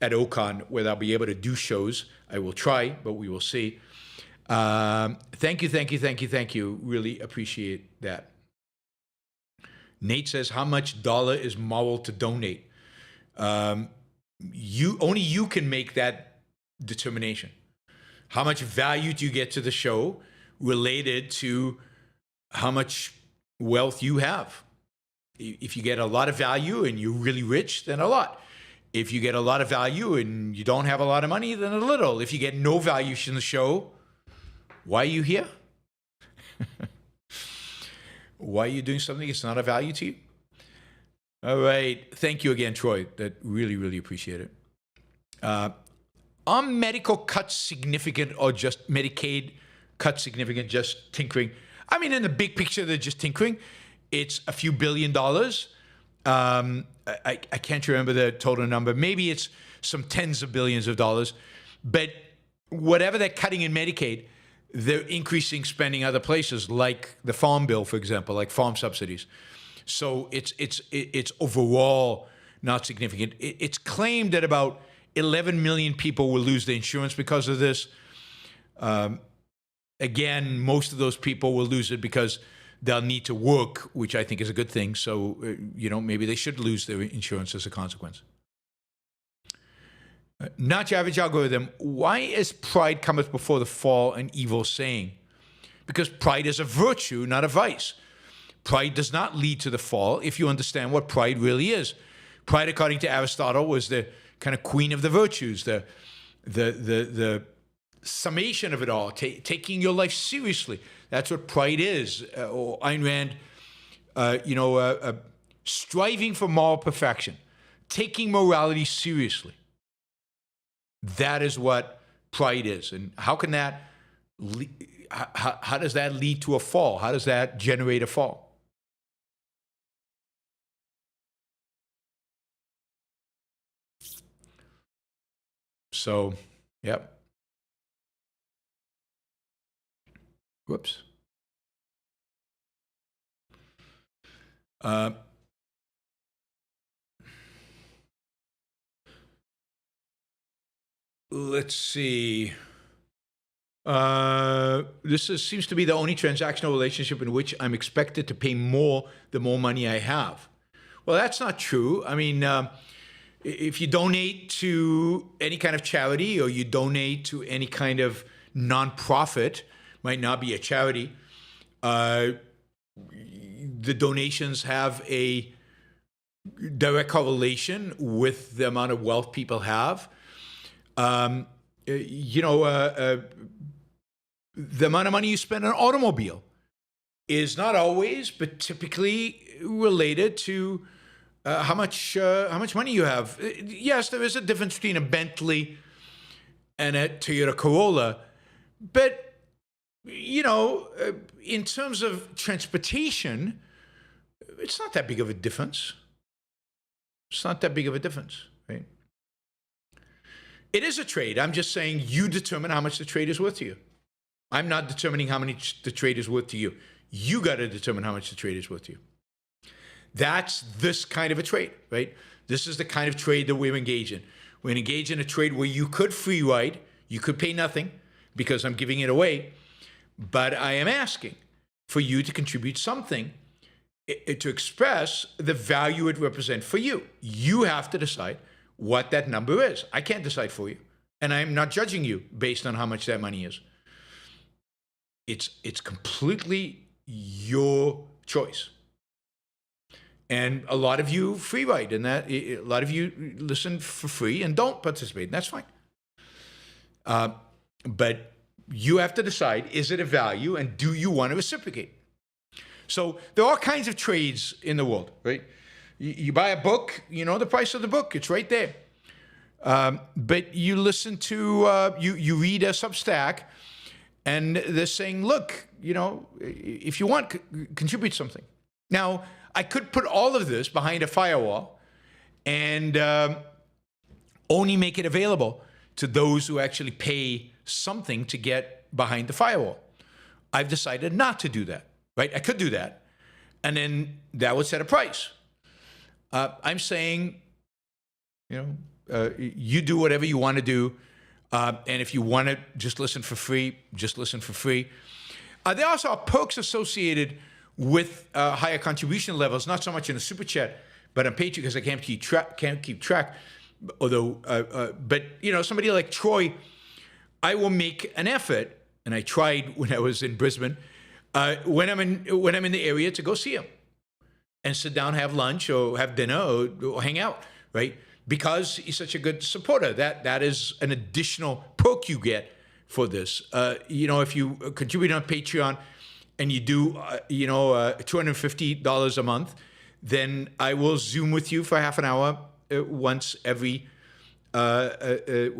at Ocon, whether I'll be able to do shows. I will try, but we will see. Thank you. Really appreciate that. Nate says, how much dollar is moral to donate? Only you can make that determination. How much value do you get to the show related to how much wealth you have? If you get a lot of value and you're really rich, then a lot. If you get a lot of value and you don't have a lot of money, then a little. If you get no value in the show, why are you here? Why are you doing something that's not of value to you? All right. Thank you again, Troy. That really appreciate it. Are medical cuts significant or just Medicaid cuts significant, just tinkering? I mean, in the big picture, they're just tinkering. It's a few $1 billion. I can't remember the total number. Maybe it's some tens of billions of dollars. But whatever they're cutting in Medicaid, they're increasing spending other places, like the farm bill, for example, like farm subsidies. So it's overall not significant. It's claimed that about 11 million people will lose their insurance because of this. Again, most of those people will lose it because they'll need to work, which I think is a good thing. So, maybe they should lose their insurance as a consequence. Not your average algorithm. Why is pride cometh before the fall an evil saying? Because pride is a virtue, not a vice. Pride does not lead to the fall if you understand what pride really is. Pride, according to Aristotle, was the kind of queen of the virtues, the summation of it all, taking your life seriously. That's what pride is. Or Ayn Rand, striving for moral perfection, taking morality seriously. That is what pride is. And how can that, how does that lead to a fall? How does that generate a fall? So, yep. Whoops. Let's see. Seems to be the only transactional relationship in which I'm expected to pay more the more money I have. Well, that's not true. I mean, if you donate to any kind of charity or you donate to any kind of nonprofit, might not be a charity, the donations have a direct correlation with the amount of wealth people have. The amount of money you spend on an automobile is not always, but typically related to how much money you have. Yes, there is a difference between a Bentley and a Toyota Corolla, but in terms of transportation, it's not that big of a difference. It's not that big of a difference, right? It is a trade. I'm just saying you determine how much the trade is worth to you. I'm not determining how much the trade is worth to you. You got to determine how much the trade is worth to you. That's this kind of a trade, right? This is the kind of trade that we're engaged in. We're engaged in a trade where you could free ride, you could pay nothing because I'm giving it away, but I am asking for you to contribute something to express the value it represents for you. You have to decide what that number is. I can't decide for you. And I'm not judging you based on how much that money is. It's completely your choice. And a lot of you free ride, and that a lot of you listen for free and don't participate, and that's fine. But you have to decide, is it a value, and do you want to reciprocate? So there are all kinds of trades in the world, right? You buy a book, you know the price of the book, it's right there. But you listen to, you read a Substack, And they're saying, look, if you want, contribute something. Now, I could put all of this behind a firewall and only make it available to those who actually pay something to get behind the firewall. I've decided not to do that, right? I could do that, and then that would set a price. I'm saying, you do whatever you want to do, and if you want to just listen for free, just listen for free. There also are perks associated with higher contribution levels, not so much in the super chat, but on Patreon, because I can't keep track. Although, but somebody like Troy, I will make an effort, and I tried when I was in Brisbane, when I'm in the area, to go see him and sit down, have lunch or have dinner or hang out, right? Because he's such a good supporter. That is an additional perk you get for this. If you contribute on Patreon and you do, $250 a month, then I will Zoom with you for half an hour once every, 3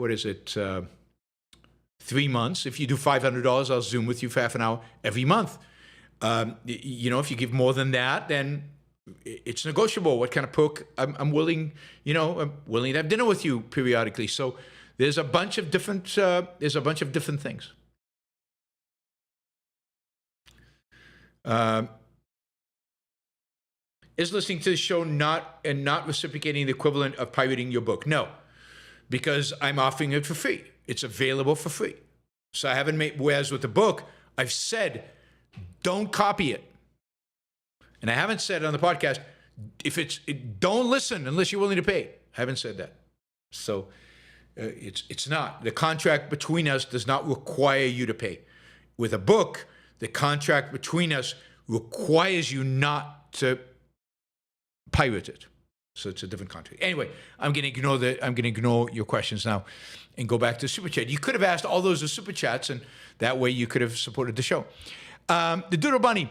months. If you do $500, I'll Zoom with you for half an hour every month. If you give more than that, then it's negotiable. What kind of perk I'm willing to have dinner with you periodically. So there's a bunch of different things. Is listening to the show not reciprocating the equivalent of pirating your book? No, because I'm offering it for free. It's available for free. So I haven't made, whereas with the book, I've said, don't copy it. And I haven't said on the podcast, don't listen unless you're willing to pay. I haven't said that. So it's not. The contract between us does not require you to pay. With a book, the contract between us requires you not to pirate it. So it's a different contract. Anyway, I'm going to ignore your questions now and go back to Super Chat. You could have asked all those as Super Chats, and that way you could have supported the show. The Doodle Bunny,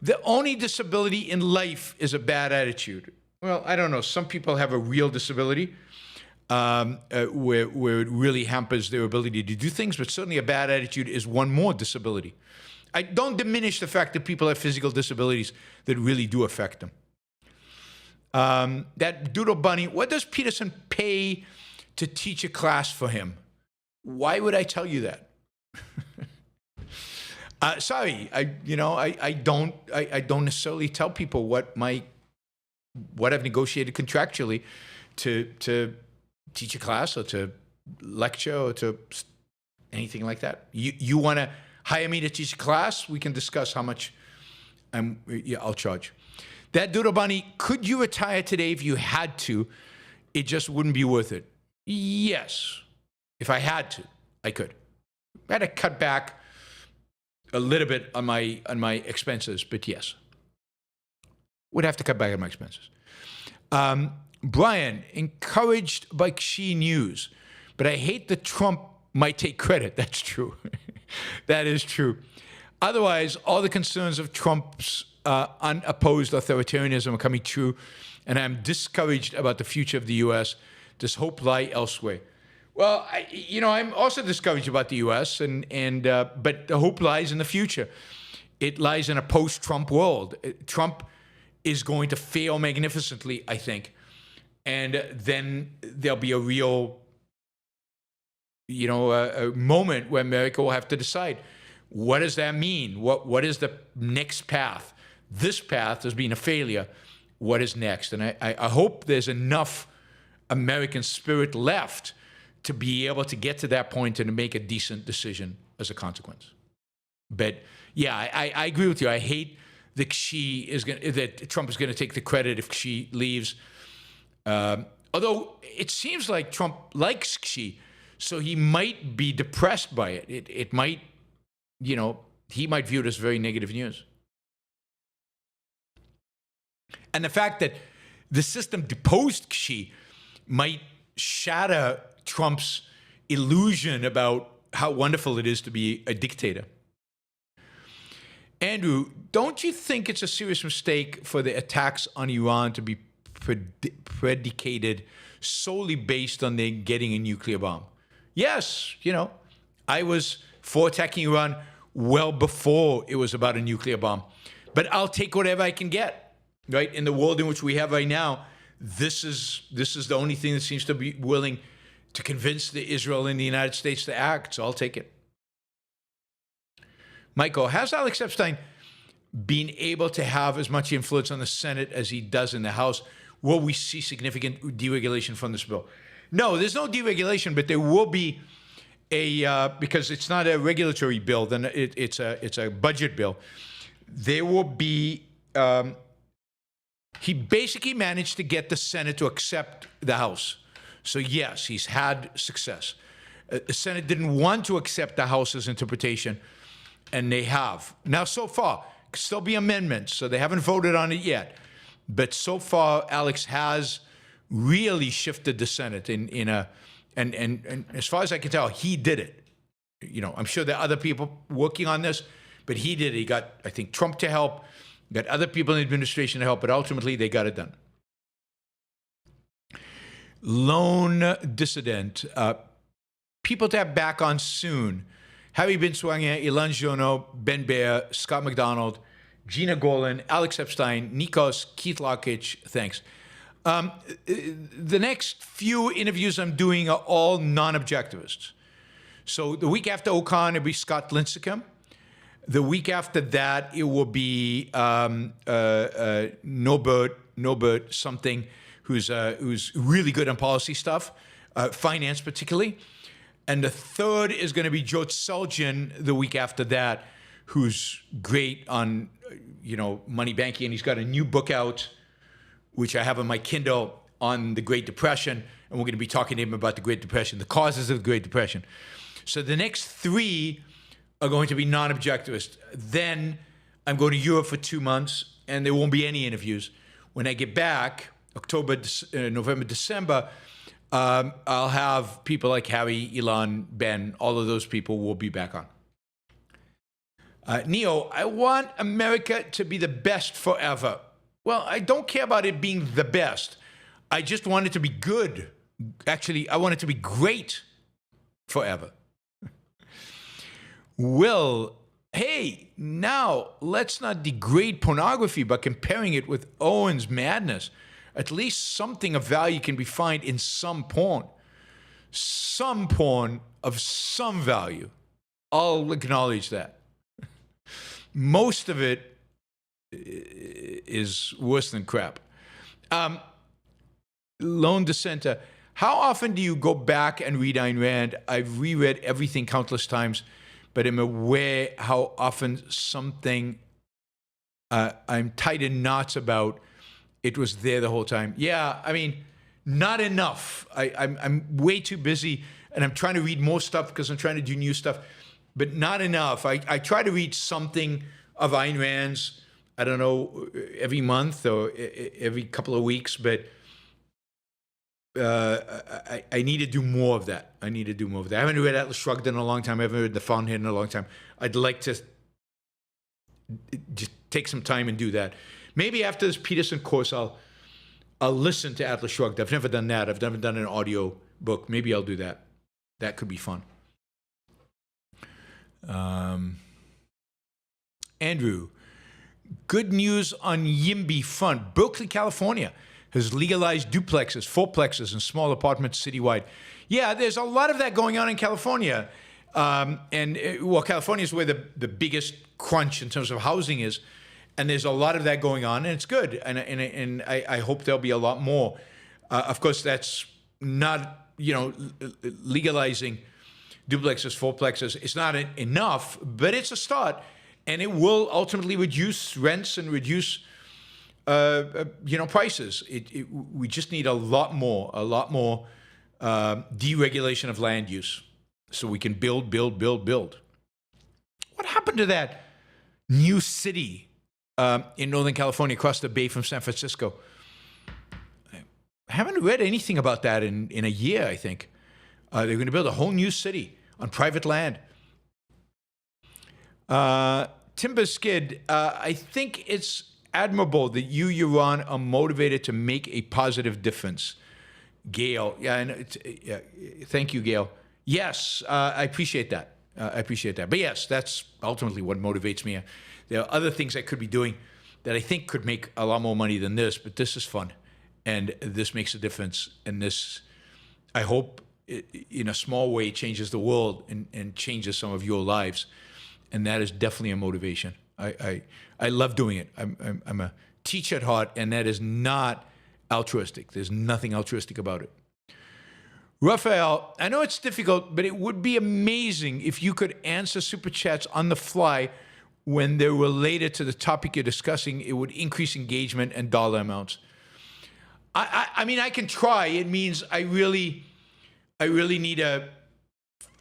the only disability in life is a bad attitude. Well, I don't know. Some people have a real disability where it really hampers their ability to do things, but certainly a bad attitude is one more disability. I don't diminish the fact that people have physical disabilities that really do affect them. That Doodle Bunny, what does Peterson pay to teach a class for him? Why would I tell you that? Sorry, I don't necessarily tell people what I've negotiated contractually to teach a class or to lecture or to anything like that. You want to hire me to teach a class? We can discuss how much I'll charge. That Doodle Bunny, could you retire today if you had to? It just wouldn't be worth it. Yes. If I had to, I could. I had to cut back a little bit on my expenses, but yes. Would have to cut back on my expenses. Brian, encouraged by Xi news, but I hate that Trump might take credit. That's true. That is true. Otherwise, all the concerns of Trump's unopposed authoritarianism are coming true, and I'm discouraged about the future of the U.S. Does hope lie elsewhere? Well, I'm also discouraged about the U.S., but the hope lies in the future. It lies in a post-Trump world. Trump is going to fail magnificently, I think, and then there'll be a real, a moment where America will have to decide, what does that mean? What is the next path? This path has been a failure. What is next? And I hope there's enough American spirit left to be able to get to that point and to make a decent decision as a consequence. But yeah, I agree with you. I hate that that Trump is going to take the credit if Xi leaves. Although it seems like Trump likes Xi, so he might be depressed by it. It might, he might view it as very negative news. And the fact that the system deposed Xi might shatter Trump's illusion about how wonderful it is to be a dictator. Andrew, don't you think it's a serious mistake for the attacks on Iran to be predicated solely based on them getting a nuclear bomb? Yes, I was for attacking Iran well before it was about a nuclear bomb. But I'll take whatever I can get, right? In the world in which we have right now, this is the only thing that seems to be willing to convince the Israel and the United States to act, so I'll take it. Michael, has Alex Epstein been able to have as much influence on the Senate as he does in the House? Will we see significant deregulation from this bill? No, there's no deregulation, but there will be because it's not a regulatory bill, then it's a budget bill. There will be, he basically managed to get the Senate to accept the House. So yes, he's had success. The Senate didn't want to accept the House's interpretation, and they have. Now, so far, could still be amendments, so they haven't voted on it yet. But so far, Alex has really shifted the Senate and as far as I can tell, he did it. You know, I'm sure there are other people working on this, but he did it. He got, I think, Trump to help, got other people in the administration to help, but ultimately they got it done. Lone dissident. People to have back on soon. Harry Binswanger, Ilan Jono, Ben Bear, Scott McDonald, Gina Golan, Alex Epstein, Nikos, Keith Lockitch. Thanks. The next few interviews I'm doing are all non-objectivists. So the week after O'Connor, it'll be Scott Lincecum. The week after that, it will be Norbert something, who's really good on policy stuff, finance particularly. And the third is going to be George Selgin the week after that, who's great on, money banking. And he's got a new book out, which I have on my Kindle, on the Great Depression. And we're going to be talking to him about the Great Depression, the causes of the Great Depression. So the next three are going to be non-objectivist. Then I'm going to Europe for 2 months, and there won't be any interviews. When I get back, October, November, December, I'll have people like Harry, Elon, Ben, all of those people will be back on. Neo, I want America to be the best forever. Well, I don't care about it being the best. I just want it to be good. Actually, I want it to be great forever. Will, hey, now let's not degrade pornography by comparing it with Owen's madness. At least something of value can be found in some porn. Some porn of some value. I'll acknowledge that. Most of it is worse than crap. Lone dissenter. How often do you go back and read Ayn Rand? I've reread everything countless times, but I'm aware how often something I'm tied in knots about, it was there the whole time. Yeah, I mean, not enough. I'm way too busy, and I'm trying to read more stuff because I'm trying to do new stuff, but not enough. I try to read something of Ayn Rand's, I don't know, every month or every couple of weeks, but I need to do more of that. I haven't read Atlas Shrugged in a long time. I haven't read The Fountainhead in a long time. I'd like to just take some time and do that. Maybe after this Peterson course, I'll listen to Atlas Shrugged. I've never done that. I've never done an audio book. Maybe I'll do that. That could be fun. Andrew, good news on YIMBY Fund. Berkeley, California has legalized duplexes, fourplexes, and small apartments citywide. Yeah, there's a lot of that going on in California. California is where the biggest crunch in terms of housing is. And there's a lot of that going on, and it's good. And I hope there'll be a lot more. Of course, that's not, legalizing duplexes, fourplexes. It's not enough, but it's a start. And it will ultimately reduce rents and reduce prices. We just need a lot more deregulation of land use so we can build. What happened to that new city in Northern California across the bay from San Francisco? I haven't read anything about that in a year, I think. They're going to build a whole new city on private land. Timber Skid, I think it's admirable that you, Yaron, are motivated to make a positive difference. Gail, thank you, Gail. Yes, I appreciate that. I appreciate that. But yes, that's ultimately what motivates me. There are other things I could be doing that I think could make a lot more money than this, but this is fun. And this makes a difference. And this, I hope, in a small way, changes the world and changes some of your lives. And that is definitely a motivation. I love doing it. I'm a teacher at heart, and that is not altruistic. There's nothing altruistic about it. Raphael, I know it's difficult, but it would be amazing if you could answer super chats on the fly when they're related to the topic you're discussing. It would increase engagement and dollar amounts. I mean, I can try. It means I really need to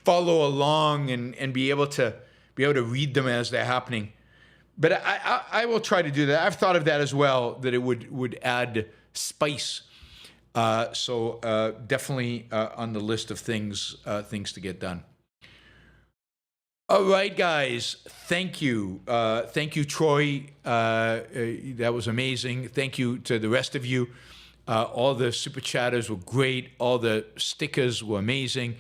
follow along and be able to read them as they're happening. But I will try to do that. I've thought of that as well, that it would add spice. So definitely on the list of things to get done. All right, guys. Thank you. Thank you, Troy. That was amazing. Thank you to the rest of you. All the super chatters were great. All the stickers were amazing.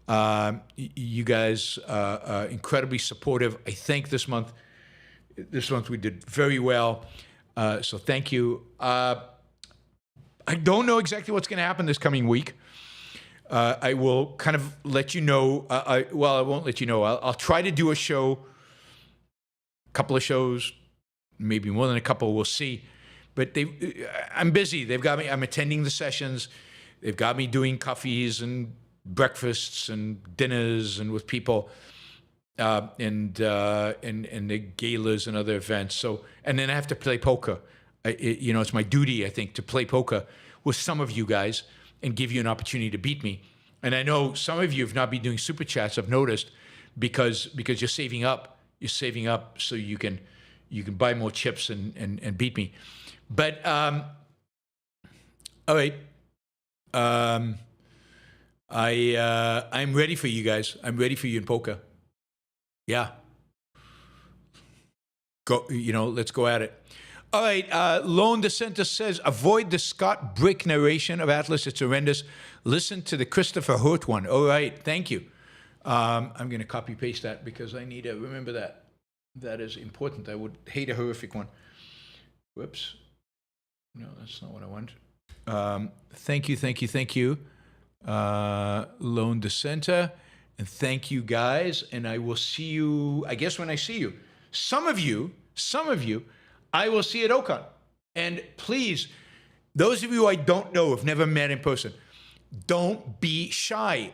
You guys are incredibly supportive. I think this month we did very well. So thank you. I don't know exactly what's going to happen this coming week. I will kind of let you know. I won't let you know. I'll try to do a couple of shows, maybe more than a couple. We'll see. But I'm busy. They've got me. I'm attending the sessions. They've got me doing coffees and breakfasts and dinners and with people, and the galas and other events. So, and then I have to play poker. It's my duty, I think, to play poker with some of you guys and give you an opportunity to beat me. And I know some of you have not been doing super chats, I've noticed, because you're saving up. You're saving up so you can buy more chips and beat me. But all right. I'm ready for you guys. I'm ready for you in poker. Yeah. Go. Let's go at it. All right, Lone Dissenter says, avoid the Scott Brick narration of Atlas. It's horrendous. Listen to the Christopher Hurt one. All right, thank you. I'm going to copy-paste that because I need to remember that. That is important. I would hate a horrific one. Whoops. No, that's not what I want. Thank you. Lone Dissenter. And thank you, guys. And I will see you, I guess, when I see you. Some of you, I will see at Ocon. And please, those of you I don't know, have never met in person, don't be shy.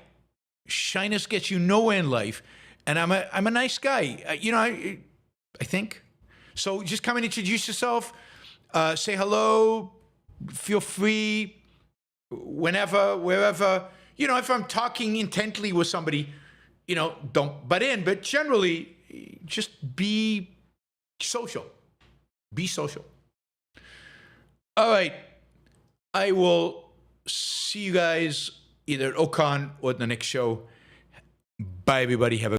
Shyness gets you nowhere in life. And I'm a nice guy. I think. So just come and introduce yourself. Say hello. Feel free. Whenever, wherever. If I'm talking intently with somebody, don't butt in. But generally, just be social. Be social. All right. I will see you guys either at Ocon or at the next show. Bye, everybody. Have a